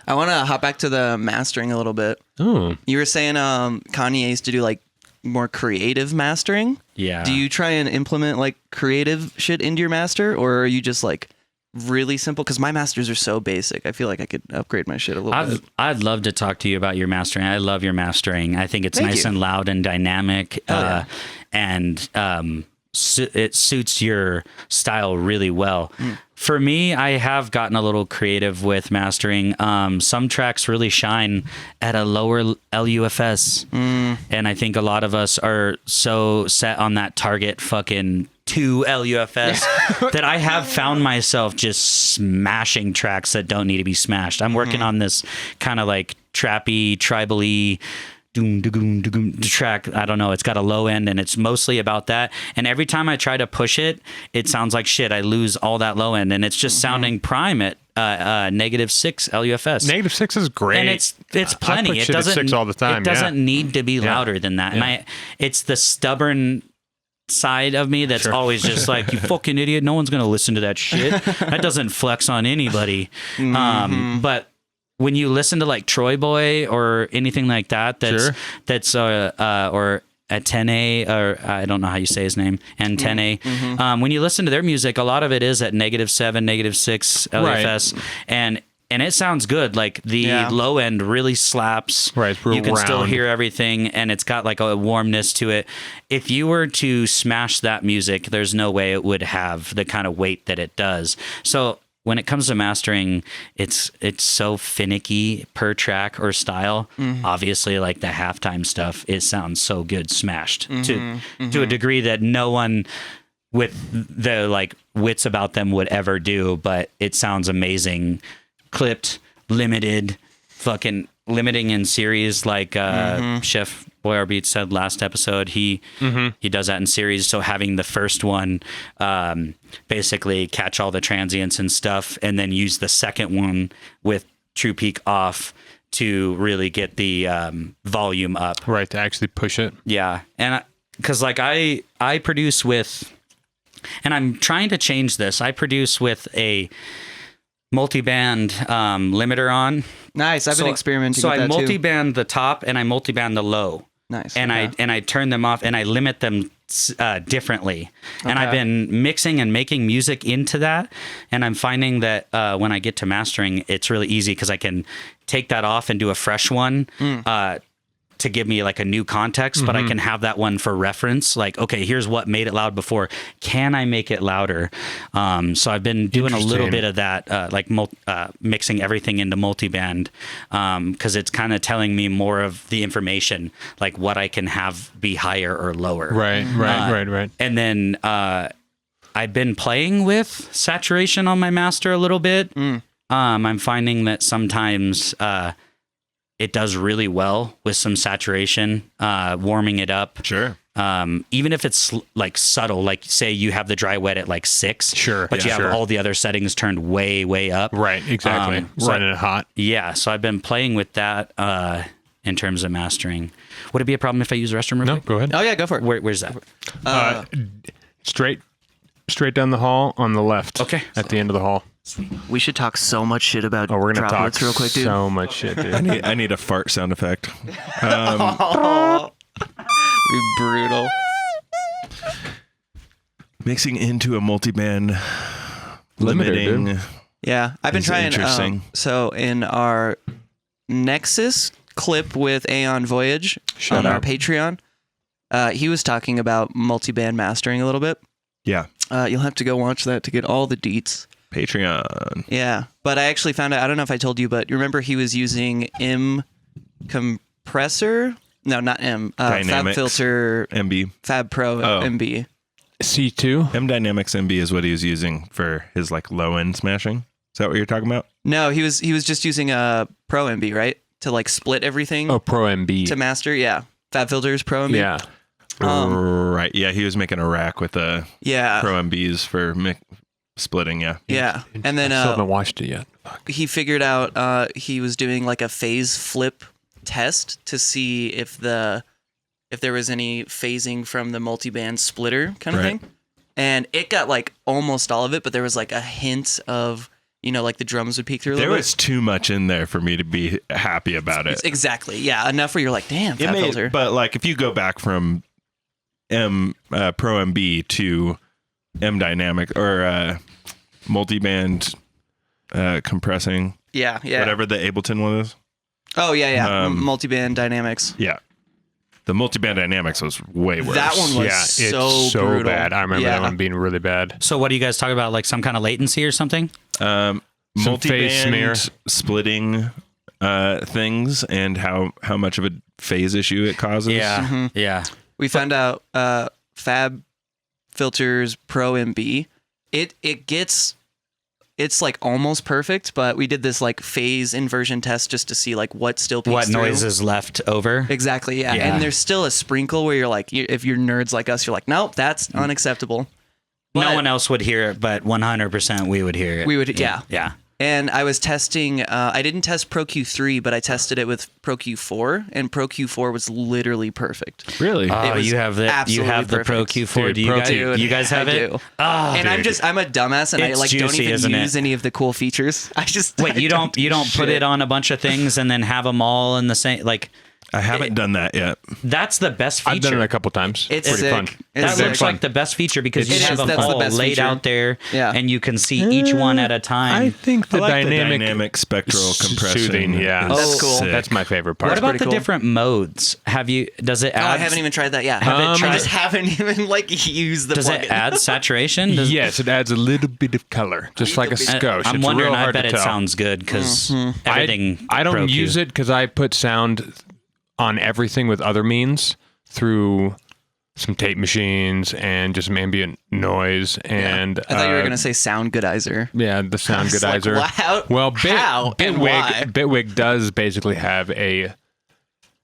I want to hop back to the mastering a little bit. Oh, you were saying Kanye used to do like more creative mastering. Yeah. Do you try and implement like creative shit into your master, or are you just like really simple? Because my masters are so basic. I feel like I could upgrade my shit a little bit. I'd love to talk to you about your mastering. I love your mastering. I think it's nice and loud and dynamic, and it suits your style really well. For me, I have gotten a little creative with mastering. Some tracks really shine at a lower LUFS, and I think a lot of us are so set on that target fucking 2 LUFS that I have found myself just smashing tracks that don't need to be smashed. I'm working on this kind of like trappy, tribally track. I don't know. It's got a low end and it's mostly about that. And every time I try to push it, it sounds like shit. I lose all that low end, and it's just sounding prime at -6 LUFS. -6 is great, and it's plenty. It doesn't 6 all the time. It doesn't need to be louder than that. And it's the stubborn side of me that's always just like, you fucking idiot, no one's gonna listen to that shit. That doesn't flex on anybody. But when you listen to like Troy Boy or anything like that, that's or Atene, or I don't know how you say his name, Antenne. When you listen to their music, a lot of it is at -7, -6 LFS, and it sounds good. Like the low end really slaps. Right, it's real you can still round. hear everything, and it's got like a warmness to it. If you were to smash that music, there's no way it would have the kind of weight that it does. So when it comes to mastering, it's so finicky per track or style. Obviously, like the halftime stuff, it sounds so good smashed to a degree that no one with the like wits about them would ever do. But it sounds amazing, clipped, limited, fucking limiting in series, like Chef Boy Beat said last episode. He does that in series. So having the first one basically catch all the transients and stuff, and then use the second one with True Peak off to really get the volume up. Right, to actually push it. Yeah, and because like I produce with And I'm trying to change this. I produce with a multi-band limiter on. Nice. I've been experimenting so with I that too. multi-band the top and I multi-band the low. Nice. And I turn them off and I limit them differently. And I've been mixing and making music into that. And I'm finding that when I get to mastering, it's really easy because I can take that off and do a fresh one to give me like a new context, but I can have that one for reference. Like, okay, here's what made it loud before. Can I make it louder? So I've been doing a little bit of that, like mixing everything into multiband, because it's kind of telling me more of the information, like what I can have be higher or lower. Right. And then I've been playing with saturation on my master a little bit. I'm finding that sometimes it does really well with some saturation, warming it up. Sure. Even if it's like subtle, like say you have the dry wet at like 6, but you have all the other settings turned way, way up. Right, exactly. Running it hot. Yeah, so I've been playing with that in terms of mastering. Would it be a problem if I use the restroom? No, go ahead. Oh yeah, go for it. Where's that? Straight down the hall on the left. Okay. At the end of the hall. We should talk so much shit about we're gonna talk droplets real quick, dude. so much shit, dude. I need a fart sound effect. Be brutal. Mixing into a multi-band Limiter, limiting. dude. Yeah, I've been Is trying. interesting. So in our Nexus clip with Aeon Voyage on our Patreon, he was talking about multi-band mastering a little bit. Yeah. You'll have to go watch that to get all the deets. Patreon. Yeah, but I actually found out. I don't know if I told you, but you remember he was using M compressor? No, not M. Fab Dynamics Filter MB. Fab Pro MB. C2? M Dynamics MB is what he was using for his like low end smashing. Is that what you're talking about? No, he was just using a Pro MB, right? To like split everything Oh, Pro MB. to master. Yeah, Fab Filters Pro MB. Yeah. Right. Yeah, he was making a rack with the Yeah. Pro MBs for splitting. Yeah. Yeah, and then I still haven't watched it yet. Fuck. he figured out he was doing like a phase flip test to see if there was any phasing from the multiband splitter kind of Right. thing, and it got like almost all of it, but there was like a hint of like the drums would peek through a There little was too much in there for me to be happy about it. Exactly, yeah, enough where you're like, damn, Fab Filter. But like if you go back from Pro MB to M Dynamic or multiband compressing, yeah, whatever the Ableton one is. Oh yeah, multiband dynamics. Yeah. The multiband dynamics was way worse. That one was Yeah, it's so brutal. bad. I remember that one being really bad. So what do you guys talk about? Like some kind of latency or something? Some phase smear. Multiband splitting things and how much of a phase issue it causes. Yeah. Yeah. We found out Fab Filters Pro MB. It's like almost perfect, but we did this like phase inversion test just to see like what still peeks What through. noise is left over? Exactly, yeah. Yeah. And there's still a sprinkle where you're like, if you're nerds like us, you're like, nope, that's unacceptable. No But one else would hear it, but 100% we would hear it. We would, yeah. Yeah. And I was testing, I didn't test Pro Q3, but I tested it with Pro Q4, and Pro Q4 was literally perfect. Really? Oh, was you have the Pro perfect. Q4. Dude, do you Pro guys? Q. You guys have I it? do. Oh, And dude. I'm a dumbass, and I It's like juicy, don't even isn't it? use any of the cool features. I Wait, you don't put shit. it on a bunch of things and then have them all in the same like. I haven't done that yet. That's the best feature. I've done it a couple times. It's pretty sick. fun. It's That sick. looks like the best feature because It you is. have them That's the all best laid feature. out there, Yeah. and you can see each one at a time. I think the I like dynamic, the dynamic spectral compression. soothing, yeah. is That's cool. sick. That's my favorite part. What about pretty the cool. different modes? Does it Oh, add? I haven't even tried that yet. Have it I tried- just haven't even like used the Does plugin. it add saturation? Does, Yes, it adds a little bit of color, just like a skosh. I'm It's wondering. real I hard bet to it tell. sounds good because everything. I don't Pro use Q. it because I put sound on everything with other means through some tape machines and just some ambient noise and I thought you were gonna say Sound Goodizer. yeah, the sound was like, goodizer. wow, Well, how and why? Bitwig does basically have a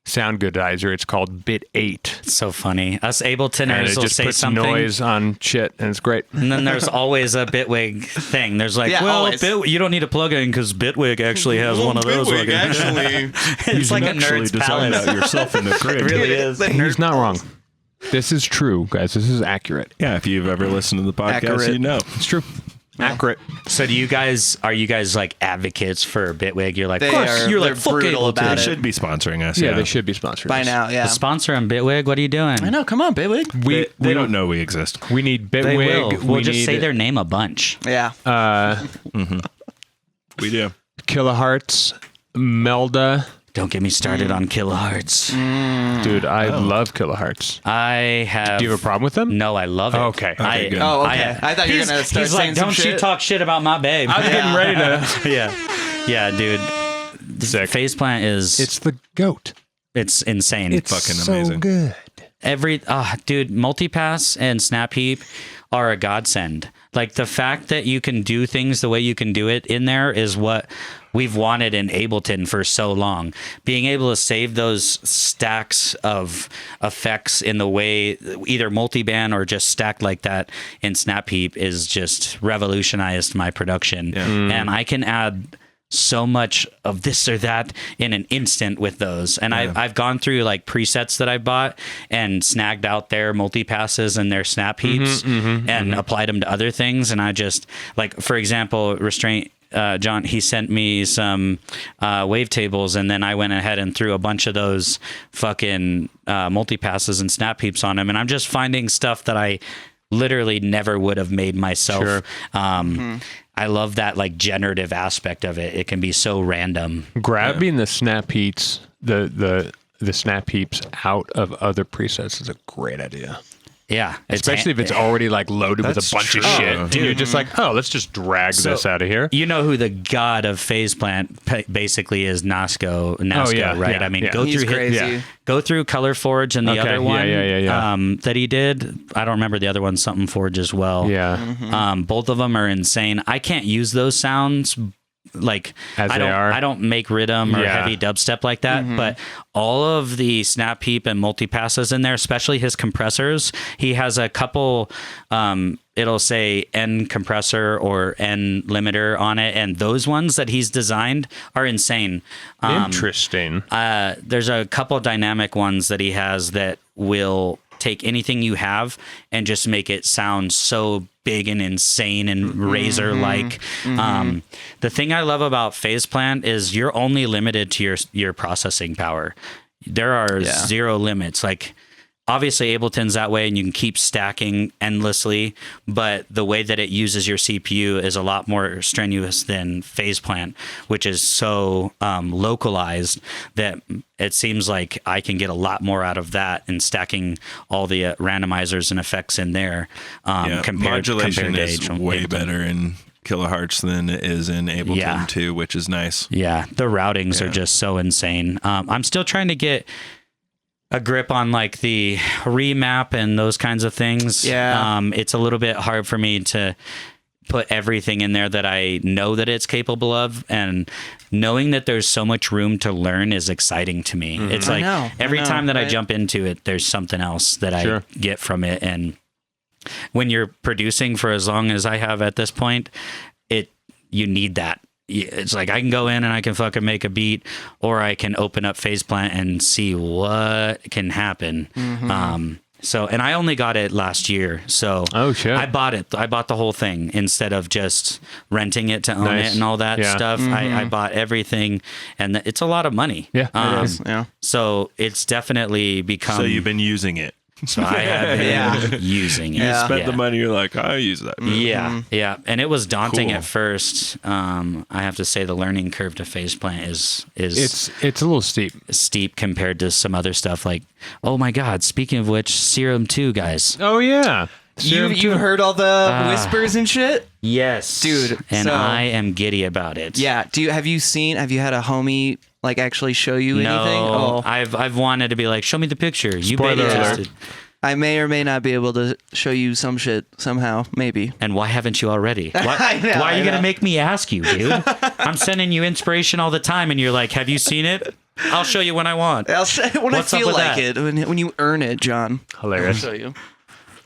sound goodizer. It's called Bit 8. So funny. Us And Abletoners it will just say puts something, noise on shit, and it's great. and then there's always a Bitwig thing. There's like, Yeah, well, always. you don't need a plugin because Bitwig actually has one of those. Bitwig plugins. actually It's like a nerd's designed palette. out yourself in the grid. It really is. The He's nerd not wrong. This is true, guys. This is accurate. Yeah, if you've ever listened to the podcast, Accurate. you know. It's true. Accurate. So are you guys like advocates for Bitwig? You're like, They of course, are. you're They're like, fuck brutal Ableton. about They it. should be sponsoring us. Yeah, they should be sponsored By now, yeah. Sponsor them, Bitwig. What are you doing? I know. Come on, Bitwig. They don't know we exist. We need Bitwig. They will. We'll we just need, say their name a bunch. Yeah. We do. Kilohertz, Melda. Don't get me started on kilohertz. Dude, I love Kilohertz. I have. Do you have a problem with them? No, I love it. Okay. Okay, good. Oh, okay. I thought you were gonna start he's saying like, some don't you shit." talk shit about my babe. I was getting ready to. yeah, dude. Sick. Faceplant is It's the goat. it's insane. It's Fucking so amazing. good. Dude, multipass and snap heap are a godsend. Like the fact that you can do things the way you can do it in there is what we've wanted in Ableton for so long. Being able to save those stacks of effects in the way either multiband or just stacked like that in snap heap is just revolutionized my production. And I can add so much of this or that in an instant with those. And I've gone through like presets that I bought and snagged out their multipasses and their snap heaps and applied them to other things. And I just, like, for example, Restraint, John, he sent me some wavetables, and then I went ahead and threw a bunch of those fucking multipasses and snap heaps on them. And I'm just finding stuff that I literally never would have made myself. Sure. I love that like generative aspect of it. It can be so random. Grabbing the snap heaps, the snap heaps out of other presets is a great idea. Yeah. Especially if it's already like loaded with That's a bunch true. of shit. Oh, Dude, you're just like, oh, let's just drag this out of here. You know who the god of Faceplant basically is? Nasco, yeah, right? yeah, I mean, yeah. go He's through crazy. go through Color Forge and the Okay, other yeah, one that he did. I don't remember the other one, something Forge as well. Yeah. Both of them are insane. I can't use those sounds like As I they don't are? I don't make rhythm or Yeah. heavy dubstep like that, but all of the snap heap and multipasses in there, especially his compressors, he has a couple it'll say N compressor or N limiter on it, and those ones that he's designed are insane. Interesting. There's a couple dynamic ones that he has that will take anything you have and just make it sound so big and insane and razor-like. The thing I love about Faceplant is you're only limited to your processing power. There are zero limits. Like, obviously Ableton's that way and you can keep stacking endlessly, but the way that it uses your CPU is a lot more strenuous than Faceplant, which is so localized that it seems like I can get a lot more out of that and stacking all the randomizers and effects in there Modulation compared is to way Ableton. better in kilohertz than it is in Ableton too, which is nice. Yeah, the routings are just so insane. I'm still trying to get a grip on like the remap and those kinds of things. Yeah. It's a little bit hard for me to put everything in there that I know that it's capable of, and knowing that there's so much room to learn is exciting to me. It's like every time that I jump into it, there's something else that I get from it. And when you're producing for as long as I have at this point, you need that. It's like I can go in and I can fucking make a beat, or I can open up Faceplant and see what can happen. So, and I only got it last year, so I bought it. I bought the whole thing instead of just renting it to own it and all that stuff. I bought everything, and it's a lot of money. Yeah, It is. Yeah. So it's definitely become. So you've been using it. So I have been using it. You spent the money. You're like, I use that. Yeah. And it was daunting Cool. at first. I have to say the learning curve to Faceplant is It's a little steep. steep compared to some other stuff. Like, oh my God, speaking of which, Serum 2, guys. Oh yeah. You heard all the whispers and shit? Yes. Dude, And so- I am giddy about it. Yeah. Have you had a homie like actually show you anything? No, Oh, I've wanted to be like, show me the picture. You Spoiler beta alert. tested. I may or may not be able to show you some shit somehow, maybe. And why haven't you already? Why, I know, why are you I going to know. make me ask you, dude? I'm sending you inspiration all the time, and you're like, have you seen it? I'll show you when I want. I'll show when What's I up feel with like that? it. When you earn it, John. Hilarious. I'll show you.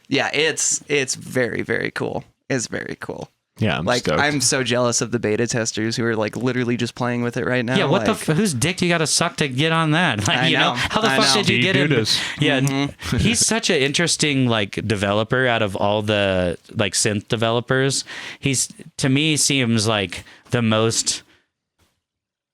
Yeah, it's very, very cool. It's very cool. Yeah, I'm Like, stoked. I'm so jealous of the beta testers who are like literally just playing with it right now. Yeah, what like, whose dick you got to suck to get on that? Like, I know. how the I fuck know. did you get in? Dudas. Yeah, he's such an interesting like developer out of all the like synth developers. He's to me seems like the most.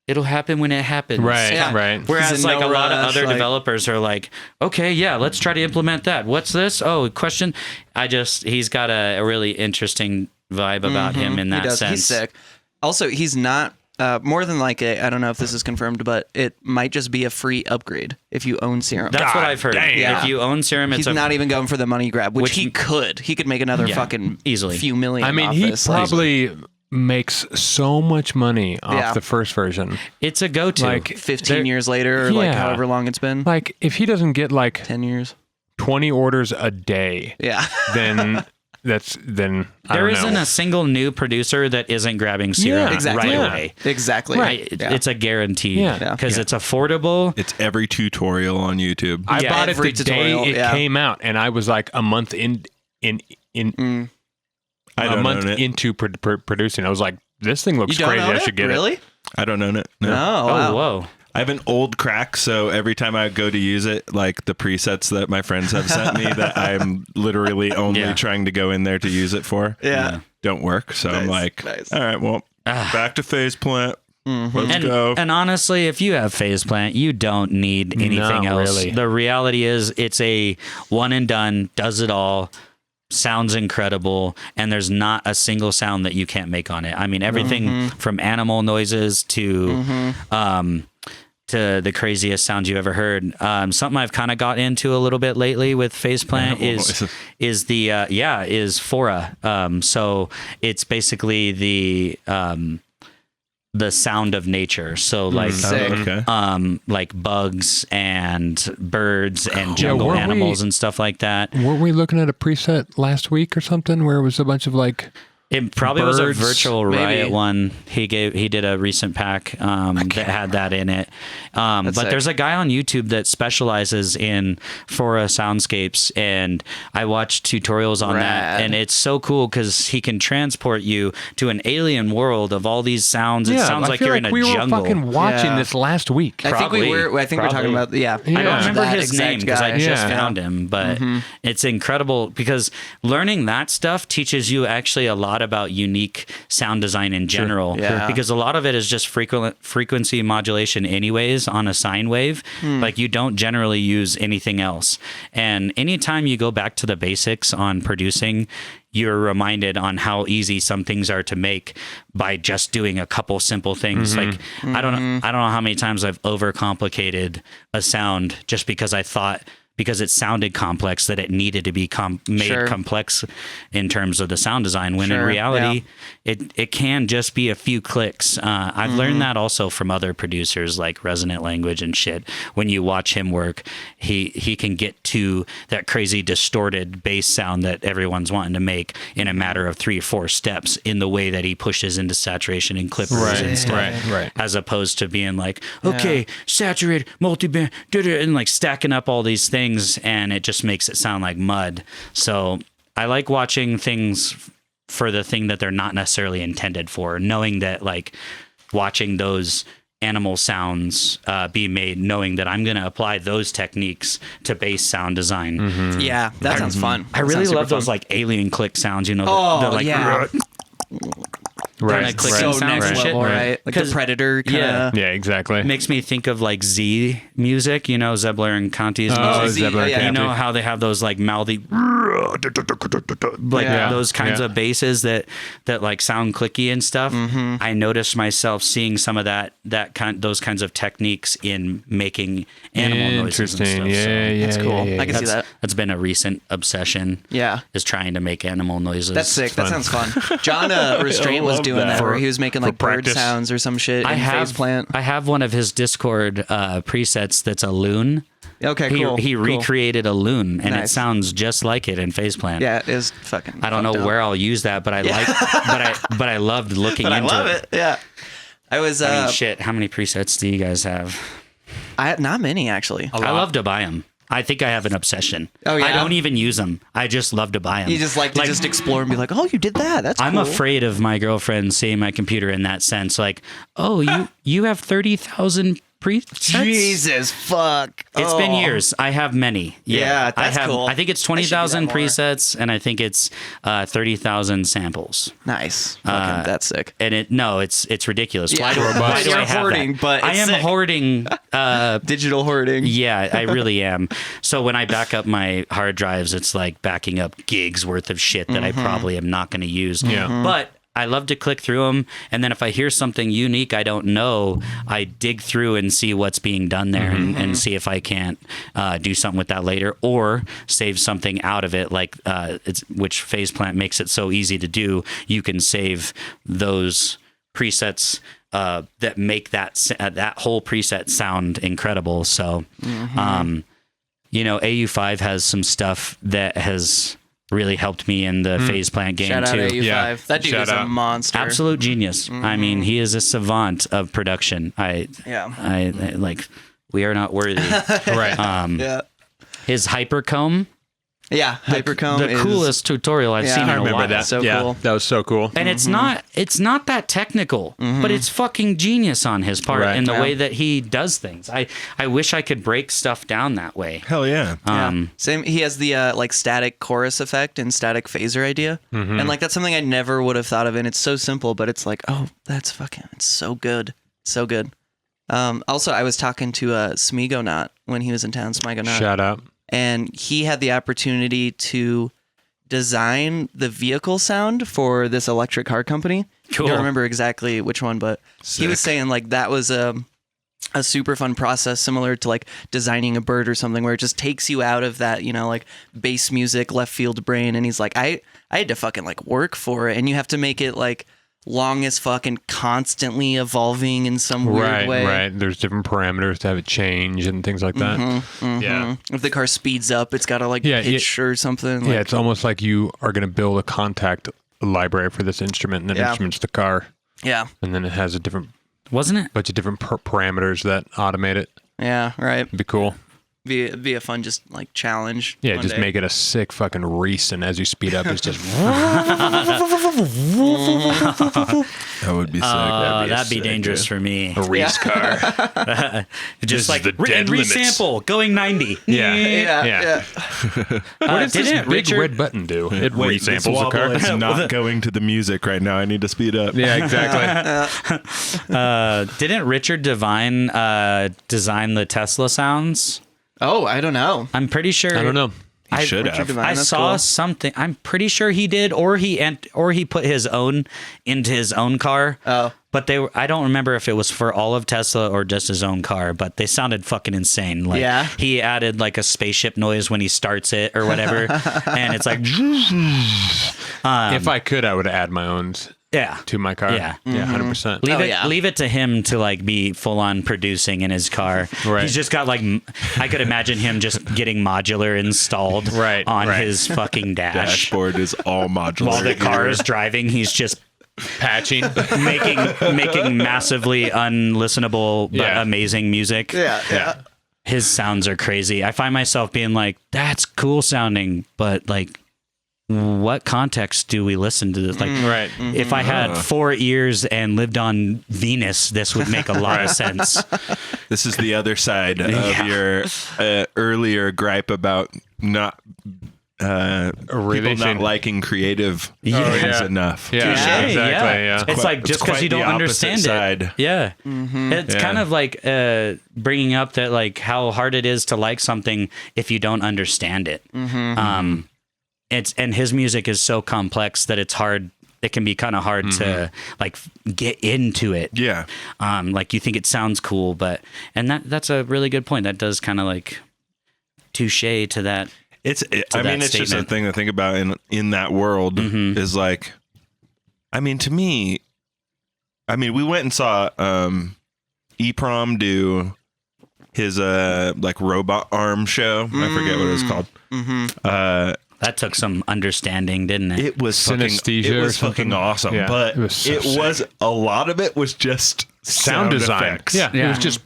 It'll happen when it happens. Right, Yeah. right. He's Whereas in like no a lot of rush, other like- developers are like, okay, yeah, let's try to implement that. What's this? Oh, question. He's got a really interesting vibe about him in he that does. sense. He's sick. Also, he's not more than like I don't know if this is confirmed, but it might just be a free upgrade if you own Serum. That's what I've heard. damn. Yeah. If you own Serum, it's He's not even going for the money grab, which Which- he could. He could make another Yeah, fucking easily. few million. I mean, off he this. Like, probably makes so much money off Yeah. the first version. it's a go-to. Like 15 years later, or like Yeah. however long it's been. Like if he doesn't get like 10 years. 20 orders a day, Yeah. then I There don't isn't know. a single new producer that isn't grabbing Serum Yeah, exactly. right Yeah. away. Exactly. Right. It's a guarantee. Yeah. Because it's affordable. It's every tutorial on YouTube. I Yeah, bought it every the tutorial, day it yeah. came out, and I was like a month I a don't month own it. into producing. I was like, this thing looks You don't crazy. own I should get really? it. I don't own it. No. No. Oh, Wow. whoa. I have an old crack, so every time I go to use it, like the presets that my friends have sent me that I'm literally only Yeah. trying to go in there to use it for, Yeah. don't work. So I'm Nice, like, nice. all right, well, back to phase plant. Let's go. And honestly, if you have phase plant, you don't need anything Not else. really. The reality is it's a one and done, does it all, sounds incredible, and there's not a single sound that you can't make on it. I mean, everything from animal noises to the craziest sounds you ever heard. Something I've kind of got into a little bit lately with phase plant Animal is Fora. So it's basically the sound of nature. So like Sick. Okay. like bugs and birds and jungle weren't animals we- and stuff like that. Weren't we looking at a preset last week or something where it was a bunch of like It probably was a Birds, virtual maybe. riot one. He did a recent pack that had that in it. But sick. there's a guy on YouTube that specializes in Fora soundscapes, and I watched tutorials on that, Rad. and it's so cool because he can transport you to an alien world of all these sounds. It sounds I like feel you're in a we jungle. were fucking watching Yeah. this last week. I think Probably. we're talking about Yeah. I don't remember that his exact name because I guy. just Yeah. found him, but it's incredible because learning that stuff teaches you actually a lot about unique sound design in general. Yeah. Because a lot of it is just frequency modulation anyways on a sine wave. Like you don't generally use anything else. And anytime you go back to the basics on producing, you're reminded on how easy some things are to make by just doing a couple simple things. Like I don't know how many times I've overcomplicated a sound just because I thought because it sounded complex that it needed to be made Sure. complex in terms of the sound design when in Sure, reality it can just be a few clicks. I've learned that also from other producers like Resonant Language and shit. When you watch him work, he can get to that crazy distorted bass sound that everyone's wanting to make in a matter of 3 or 4 steps in the way that he pushes into saturation and clippers and stuff. Right. As opposed to being like, okay, saturated, multi-band, and like stacking up all these things, and it just makes it sound like mud. So I like watching things for the thing that they're not necessarily intended for, knowing that like watching those animal sounds be made, knowing that I'm going to apply those techniques to bass sound design. Yeah, that sounds fun. I That really sounds super love those fun. like alien click sounds, you know, Oh, the like yeah. Kinda clicking So sounds next and shit. level, right? Like the 'Cause- Predator kind yeah. of. Yeah, exactly. makes me think of like Z music, you know, Zebler and Conti's Oh, music. Zebler and yeah, You Conti. know how they have those like mouthy, like Yeah. those kinds of basses that like sound clicky and stuff. I noticed myself seeing some of those kinds of techniques in making animal noises and Interesting. stuff. Yeah, so yeah, That's cool. yeah, I can see that. that's been a recent obsession. Yeah. Is trying to make animal noises. That's sick. That sounds fun. John Restraint was love doing that. that where he was making like bird practice. sounds or some shit in Phase Plant. I have one of his Discord presets that's a loon. Okay, cool. He cool. recreated a loon, and it Nice. sounds just like it in Phase Plant. Yeah, it is fucking. I don't know fucked up. where I'll use that, but I like, but I loved looking But I into love it. Yeah. I was. I mean, shit. How many presets do you guys have? Not many actually. I love to buy them. I think I have an obsession. Oh, yeah? I don't even use them. I just love to buy them. You just like to just explore and be like, oh, you did that. That's I'm cool. afraid of my girlfriend seeing my computer in that sense. Like, oh, you have 30,000 presets? Jesus, fuck. It's been years. I have many. Yeah, I that's have. cool. I think it's I should do that 20,000 more. presets, and I think it's 30,000 samples. Nice. Fucking, that's sick. And it's ridiculous. Yeah. Why do You're I have hoarding, that? but I it's am sick. hoarding. Digital hoarding. Yeah, I really am. So when I back up my hard drives, it's like backing up gigs worth of shit that I probably am not going to use. Yeah. But I love to click through them, and then if I hear something unique I don't know, I dig through and see what's being done there, and see if I can't do something with that later, or save something out of it. Like which Phase Plant makes it so easy to do. You can save those presets that make that whole preset sound incredible. So, AU5 has some stuff that has really helped me in the Phase Plant game Shout out too. AU5. Yeah. That dude Shout is a out. monster. Absolute genius. I mean, he is a savant of production. I like. We are not worthy. Right. Yeah. His hypercomb, Hypercomb the is coolest tutorial I've Yeah, seen I in a remember while. that. So yeah, cool. that was so cool. And it's not that technical, but it's fucking genius on his part Right. in the Yeah. way that he does things. I wish I could break stuff down that way. Hell yeah. Same. He has the like static chorus effect and static phaser idea, and like that's something I never would have thought of. And it's so simple, but it's like, oh, it's so good, so good. Also, I was talking to Smigonot when he was in town. Smigonot, Shout out. and he had the opportunity to design the vehicle sound for this electric car company. Cool. I don't remember exactly which one, but he was Sick. saying like that was a super fun process, similar to like designing a bird or something, where it just takes you out of that, like bass music, left field brain. And he's like, I had to fucking like work for it, and you have to make it like long as fuck and constantly evolving in some weird way. Right. There's different parameters to have it change and things like that. Yeah. If the car speeds up, it's got to like pitch or something. Yeah, Like, it's almost like you are going to build a contact library for this instrument, and that instrument's the car, yeah, and then it has a different Wasn't it? bunch of different parameters that automate it. yeah, right. It'd be cool. Be a fun just like challenge. Yeah, one just day. make it a sick fucking race, and as you speed up, it's just That would be sick. That'd be dangerous for me. a race car. Just is like the dead limits. resample going 90. Yeah. What does this didn't big Richard- red button do? It Wait, this resamples a car. wobble is not going to the music right now. I need to speed up. Yeah, exactly. Didn't Richard Devine design the Tesla sounds? Oh, I don't know. I'm pretty sure. I don't know. He should Richard have. Devine, I that's saw cool. something. I'm pretty sure he did, or he put his own into his own car. Oh. But I don't remember if it was for all of Tesla or just his own car. But they sounded fucking insane. Like, Yeah. he added like a spaceship noise when he starts it or whatever, and it's like, If I could, I would add my own yeah. to my car. Yeah. Yeah, 100%. Leave it to him to like be full on producing in his car. Right. He's just got like I could imagine him just getting modular installed on his fucking dash. Dashboard is all modular. While the car is driving, he's just Patching. making massively unlistenable but Yeah. amazing music. Yeah. His sounds are crazy. I find myself being like, that's cool sounding, but like what context do we listen to this? Like, Right. if I had 4 ears and lived on Venus, this would make a lot of sense. This is the other side of your earlier gripe about not people Really not should- liking creative Yeah. things Yeah. enough. Yeah, Touché, exactly. Yeah. It's like It's just because quite you don't the opposite understand side. it. Yeah. It's Yeah. kind of like bringing up that like how hard it is to like something if you don't understand it. And his music is so complex that it's hard. It can be kind of hard to like get into it. Yeah. Like you think it sounds cool, and that's a really good point. That does kind of like touche to that. It's that just a statement. thing to think about in that world is like, to me, we went and saw EPROM do his like robot arm show. I forget what it was called. That took some understanding, didn't it? It was Synesthesia It or was fucking something. awesome, Yeah, but it was so sick. a lot of it was just Sound design. effects. Yeah. It Yeah. was just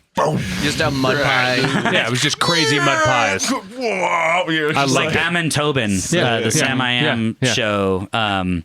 Just a mud pie. Yeah, it was just crazy mud pies. Whoa, you're just Like Ammon Tobin, the Sam I Am yeah. show, and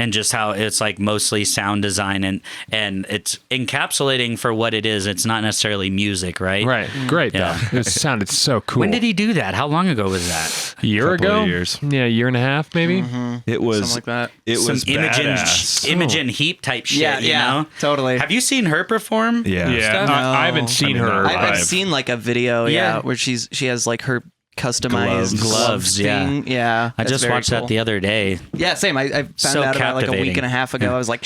just how it's like mostly sound design and it's encapsulating for what it is. It's not necessarily music, right? Right. Great, Yeah. though. It sounded so cool. When did he do that? How long ago was that? A year Couple ago? of years. Yeah, a year and a half, maybe? It was Something like that. It Some was badass. Imogen Heap type shit, Yeah, you yeah, know? totally. Have you seen her perform? Yeah. Yeah. Stuff? I haven't seen I mean, her. I've live. seen like a video, Yeah. where she has like her customized Gloves, yeah. thing. Yeah. I that's just very watched cool. that the other day. Yeah, same. I found So out about like a captivating. week and a half ago. I was like,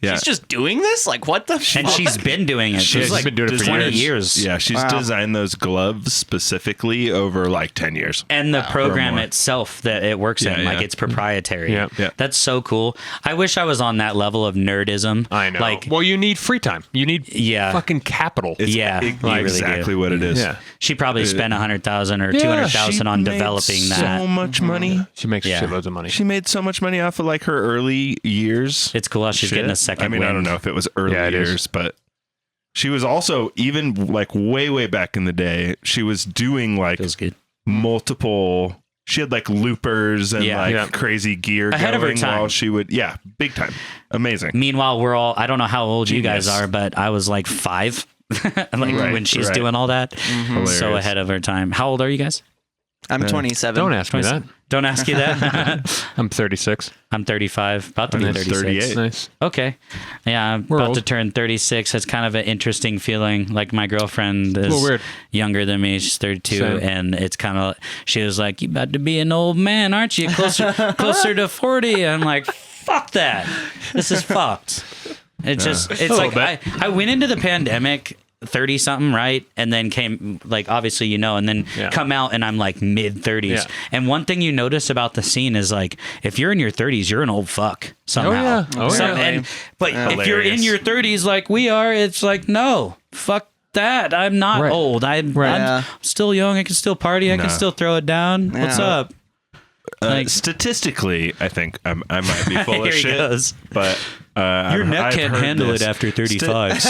Yeah. she's just doing this? Like, what the And fuck? she's been doing it. She's She's been doing it for 20 years. years. Yeah, she's Wow. designed those gloves specifically over like 10 years. And the program more. itself that it works in, Yeah, like yeah. it's proprietary. Yeah. Yeah. That's so cool. I wish I was on that level of nerdism. I know. Like, Well, you need free time. You need Yeah. fucking capital. It's Yeah, you really exactly do. what it is. Yeah. she probably spent 100,000 or Yeah, 200,000 on She made developing so that. much money. She makes Yeah. shitloads of money. She made so much money off of like her early years. It's cool how she's Shit. getting a second I mean, win. I don't know if it was early Yeah, it is. years, but she was also even like way back in the day. She was doing like Feels good. multiple. She had like loopers and Yeah. like Yeah. crazy gear Ahead of her going time. while she would. Yeah, big time, amazing. Meanwhile, we're all, I don't know how old you guys Genius. are, but I was like 5 like Right, when she's right. doing all that. Hilarious. So ahead of her time. How old are you guys? I'm 27. Don't ask me that. Don't ask you that. I'm 36. I'm 35, about to be And then 36. 38. Nice. Okay. Yeah, I'm We're about old. to turn 36. It's kind of an interesting feeling. Like my girlfriend is little weird. younger than me. She's 32. Same. And it's kind of, she was like, you about to be an old man, aren't you? Closer to 40. I'm like, fuck that. This is fucked. It's just, it's like, I went into the pandemic 30 something, right? And then came, like, obviously, you know, and then Yeah. come out and I'm like mid 30s. Yeah. And one thing you notice about the scene is like, if you're in your 30s, you're an old fuck somehow. yeah. Oh, Some- yeah. and, but if you're in Hilarious. your 30s like we are, it's like, no, fuck that. I'm not Right. old. I'm Yeah. still young. I can still party. I No. can still throw it down. What's Yeah. up? Like- Statistically, I think I might be full Here of he shit, goes. but Your neck I've can't heard handle this. it after 35.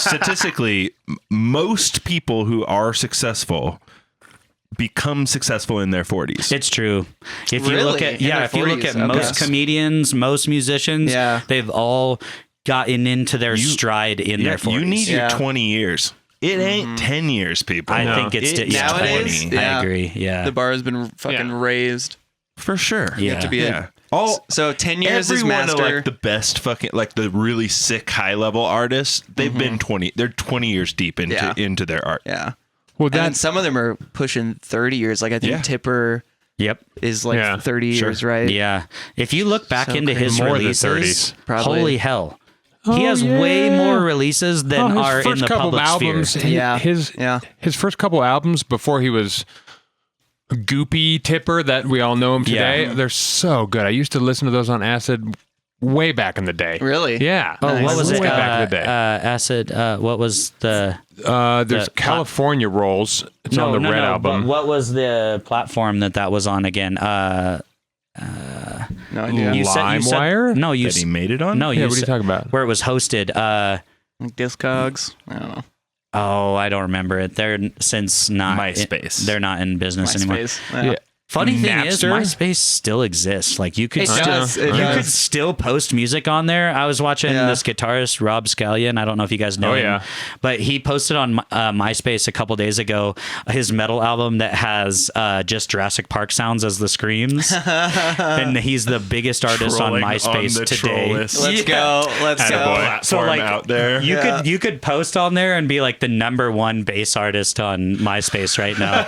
Statistically, most people who are successful become successful in their 40s. It's true. If you look Really? at In their if you look 40s, at most okay. comedians, most musicians, Yeah. they've all gotten into their stride in their 40s. you need Yeah. your 20 years. It ain't 10 years, people. I think it's It's yeah, Nowadays, 20. yeah. I agree. Yeah. The bar has been fucking Yeah. raised. for sure. You have to be Yeah. All So 10 years is everyone master. of like the best fucking like the really sick high level artists, they've been 20. They're 20 years deep into Yeah. into their art. yeah. Well, And then that's some of them are pushing 30 years. Like I think Yeah. Tipper Yep. is like Yeah, 30 years, right? Yeah. If you look back So into crazy. his More than releases, 30s, probably. holy hell. He has Oh, way yeah. more releases than his are in first the couple public albums. sphere. Yeah. His Yeah. his first couple albums before he was a goopy Tipper that we all know him today. Yeah. They're so good. I used to listen to those on acid way back in the day. Really? Yeah. Oh, what was way it? back in the day. Acid. What was the? There's the- California Rolls. It's on the Red album. But what was the platform that was on again? No idea. You LimeWire? No, you. That he made it on? No, Yeah, you. what are you said- talking about? Where it was hosted. Discogs? I don't know. Oh, I don't remember it. They're since not MySpace. they're not in business anymore. MySpace. Yeah. Funny thing is, Napster? MySpace still exists. Like you could It still, does. It you does. could still post music on there. I was watching Yeah. this guitarist Rob Scallion. I don't know if you guys know Oh, him, yeah. but he posted on MySpace a couple days ago his metal album that has just Jurassic Park sounds as the screams, and he's the biggest artist Trolling on MySpace on the today. troll list. Let's go. Let's Attaboy. go. Platform So like out there. you Yeah. could post on there and be like the #1 bass artist on MySpace right now.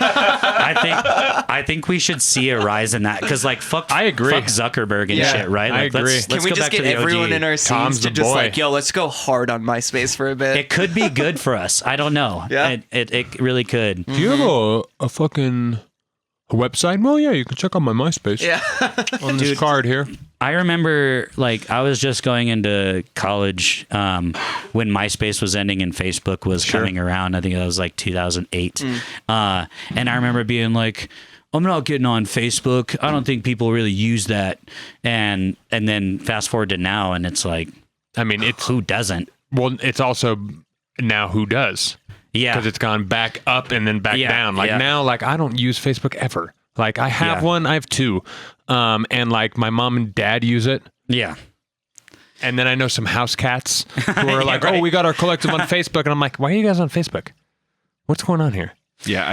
I think we should see a rise in that because like fuck I agree. fuck Zuckerberg and Yeah, shit, right? I Like, agree. Let's Can we go just back to get the everyone OG. in our scenes Tom's to the just boy. like, yo, let's go hard on MySpace for a bit? It could be good for us. I don't know. Yeah. It really could. Do you have a fucking a website? Well, yeah, you can check out my MySpace. Yeah. On this card here. I remember like I was just going into college when MySpace was ending and Facebook was coming around. I think that was like 2008. And I remember being like, I'm not getting on Facebook. I don't think people really use that. And then fast forward to now and it's like, I mean, it's who doesn't? well, it's also now who does. Yeah. Because it's gone back up and then back down. Like now, like I don't use Facebook ever. Like I have one, I have two. And like my mom and dad use it. Yeah. And then I know some house cats who are like, oh, we got our collective on Facebook. And I'm like, why are you guys on Facebook? What's going on here? Yeah,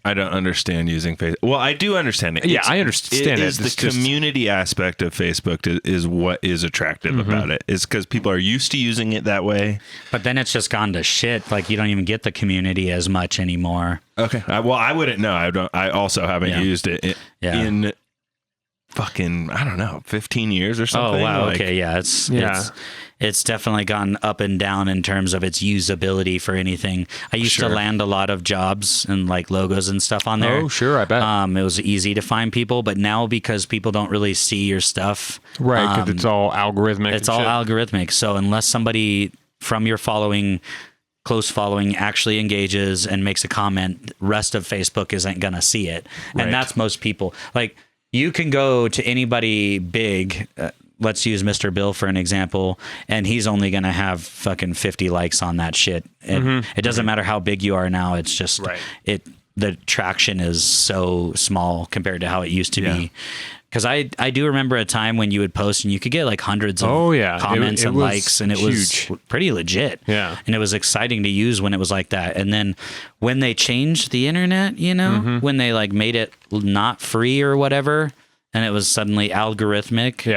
I don't understand using Facebook. Well, I do understand it. I understand it. It's the community aspect of Facebook is what is attractive about it. Is because people are used to using it that way. But then it's just gone to shit. Like you don't even get the community as much anymore. Okay. Well, I wouldn't know. I also haven't used it in fucking, I don't know, 15 years or something. Oh, wow. Like, okay. Yeah. It's definitely gone up and down in terms of its usability for anything. I used to land a lot of jobs and like logos and stuff on there. Oh, sure. I bet. It was easy to find people, but now because people don't really see your stuff. Right. Because it's all algorithmic. It's all algorithmic. So unless somebody from your close following actually engages and makes a comment, rest of Facebook isn't going to see it. Right. And that's most people. Like you can go to anybody big, let's use Mr. Bill for an example, and he's only going to have fucking 50 likes on that shit. It doesn't matter how big you are now. It's just, the traction is so small compared to how it used to be. Because I do remember a time when you would post and you could get like hundreds of comments and likes, and it was pretty legit. Yeah. And it was exciting to use when it was like that. And then when they changed the internet, when they like made it not free or whatever, and it was suddenly algorithmic,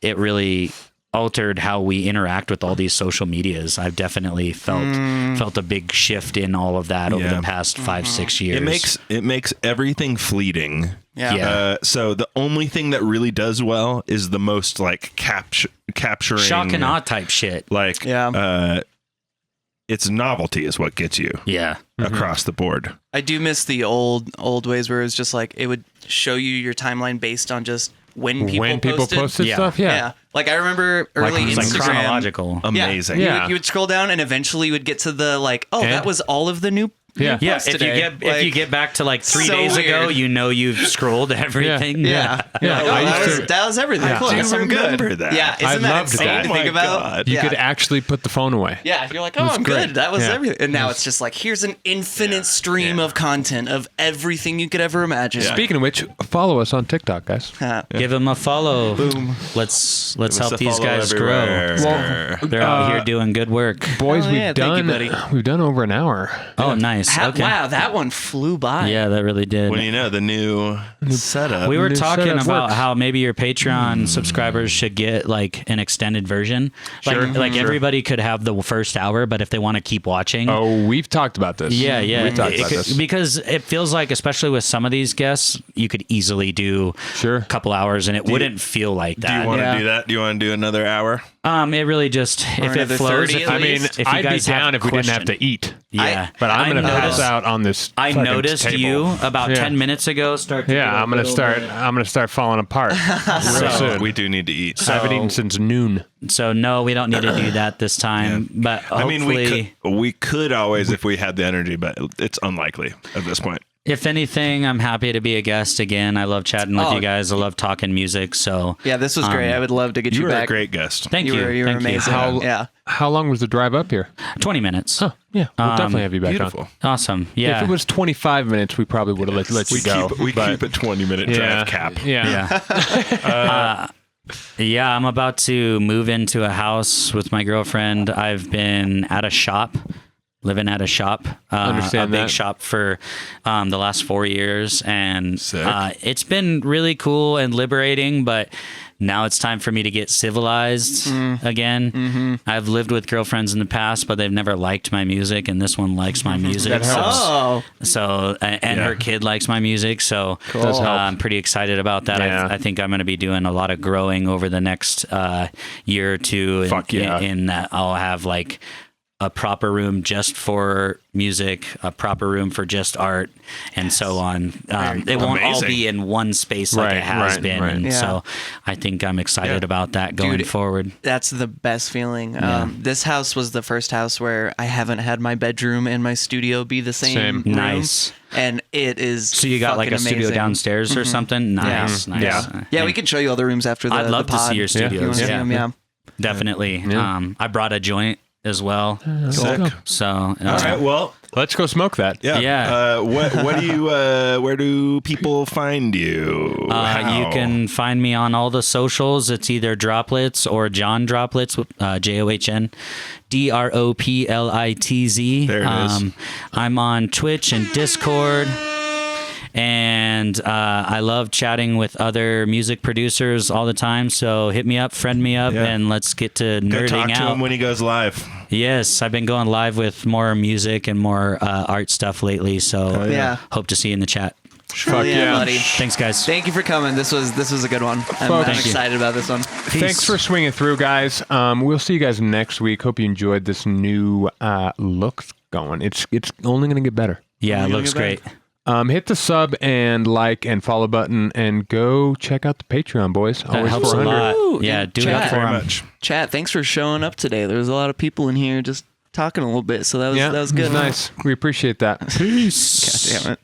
it really altered how we interact with all these social medias. I've definitely felt a big shift in all of that over the past 5-6 years. It makes everything fleeting. Yeah. So the only thing that really does well is the most like capturing shock and awe type shit. Like its novelty is what gets you. Yeah. Across the board. I do miss the old ways where it was just like it would show you your timeline based on just when people posted stuff. Yeah. Like I remember early It's like Instagram. chronological. Amazing. Yeah. You would scroll down and eventually you would get to the like, that was all of the new posts today. If you get back to like 3 so days ago, weird. you've scrolled everything. Like, that was everything. Cool. I guess I'm good. That. Yeah, isn't that insane to think about? You could actually put the phone away. Yeah, you're like, I'm good. That was everything. And now it's just like, here's an infinite stream of content of everything you could ever imagine. Speaking of which, follow us on TikTok, guys. Give them a follow. Boom. Let's help these guys grow. Well, they're out here doing good work. Boys, thank you, buddy. we've done over an hour. Oh, nice. Okay. Wow, that one flew by. Yeah, that really did. When you know the new setup. We were talking setup about works. how maybe your Patreon subscribers should get like an extended version. Like everybody could have the first hour, but if they want to keep watching. Oh, we've talked about this. Yeah. We've talked about this. Because it feels like, especially with some of these guests, you could easily do a couple hours and it wouldn't feel like that. Do you want to do that? Do you want to do another hour? It really just, if it flows. 30 I mean, if you I'd be guys have down a if we didn't have question. to eat. Yeah. But I'm going to pass noticed- out on this. I fucking noticed table. you about Yeah. 10 minutes ago start to get a I'm gonna little start. bit- I'm gonna start falling apart real So- soon. We do need to eat. I haven't eaten since noon. So no, we don't need to do that this time. But I hopefully, mean, we could always if we had the energy, but it's unlikely at this point. if anything, I'm happy to be a guest again. I love chatting with you guys. I love talking music. So Yeah, this was great. I would love to get you, You were back. a great guest. thank you. You were Thank amazing. How long was the drive up here? 20 minutes. Oh, yeah, we'll definitely have you back Beautiful. on. Awesome. Yeah. If it was 25 minutes, we probably would have let you go. We but- keep a 20-minute drive cap. Yeah. Yeah, I'm about to move into a house with my girlfriend. I've been at a shop, living at a shop, Understand a big that. shop for the last 4 years. And Sick. it's been really cool and liberating, but now it's time for me to get civilized again. Mm-hmm. I've lived with girlfriends in the past, but they've never liked my music, and this one likes my music. That helps. Oh, And her kid likes my music, so Does help. I'm pretty excited about that. Yeah. I think I'm going to be doing a lot of growing over the next year or two. Fuck yeah. In that I'll have like a proper room just for music, a proper room for just art, and so on. It won't all Amazing. be in one space like Right, it has right, been. right. And Yeah. so I think I'm excited about that going Dude, forward. that's the best feeling. This house was the first house where I haven't had my bedroom and my studio be the same. room. Nice. And it is. So you got like a fucking studio amazing. downstairs or something? Nice. Nice. Yeah. Yeah, we can show you all the rooms after the I'd love the to pod. see your If you wanna studios. see Yeah. them, yeah. Definitely. Yeah. I brought a joint as well. Sick. So All right. Well, Let's go smoke that. yeah. Yeah. What do you? Where do people find you? How? you can find me on all the socials. It's either Droplitz or John Droplitz, JOHN DROPLITZ. There it is. I'm on Twitch and Discord. And I love chatting with other music producers all the time. So hit me up, friend me up, Yeah. and let's get to Go nerding talk to out. him when he goes live. Yes, I've been going live with more music and more art stuff lately. So Yeah. hope to see you in the chat. Fuck yeah, yeah. buddy. Thanks, guys. Thank you for coming. This was a good one. I'm Thank you. excited about this one. Thanks for swinging through, guys. We'll see you guys next week. Hope you enjoyed this new look going. It's only going to get better. Yeah, it looks great. Hit the sub and like and follow button and go check out the Patreon, boys. That Always helps a 400. lot. Woo, Yeah, dude, do it chat. up for Very 'em. much. Chat, thanks for showing up today. There was a lot of people in here just talking a little bit, so that was Yeah, good. nice. We appreciate that. Peace. God damn it.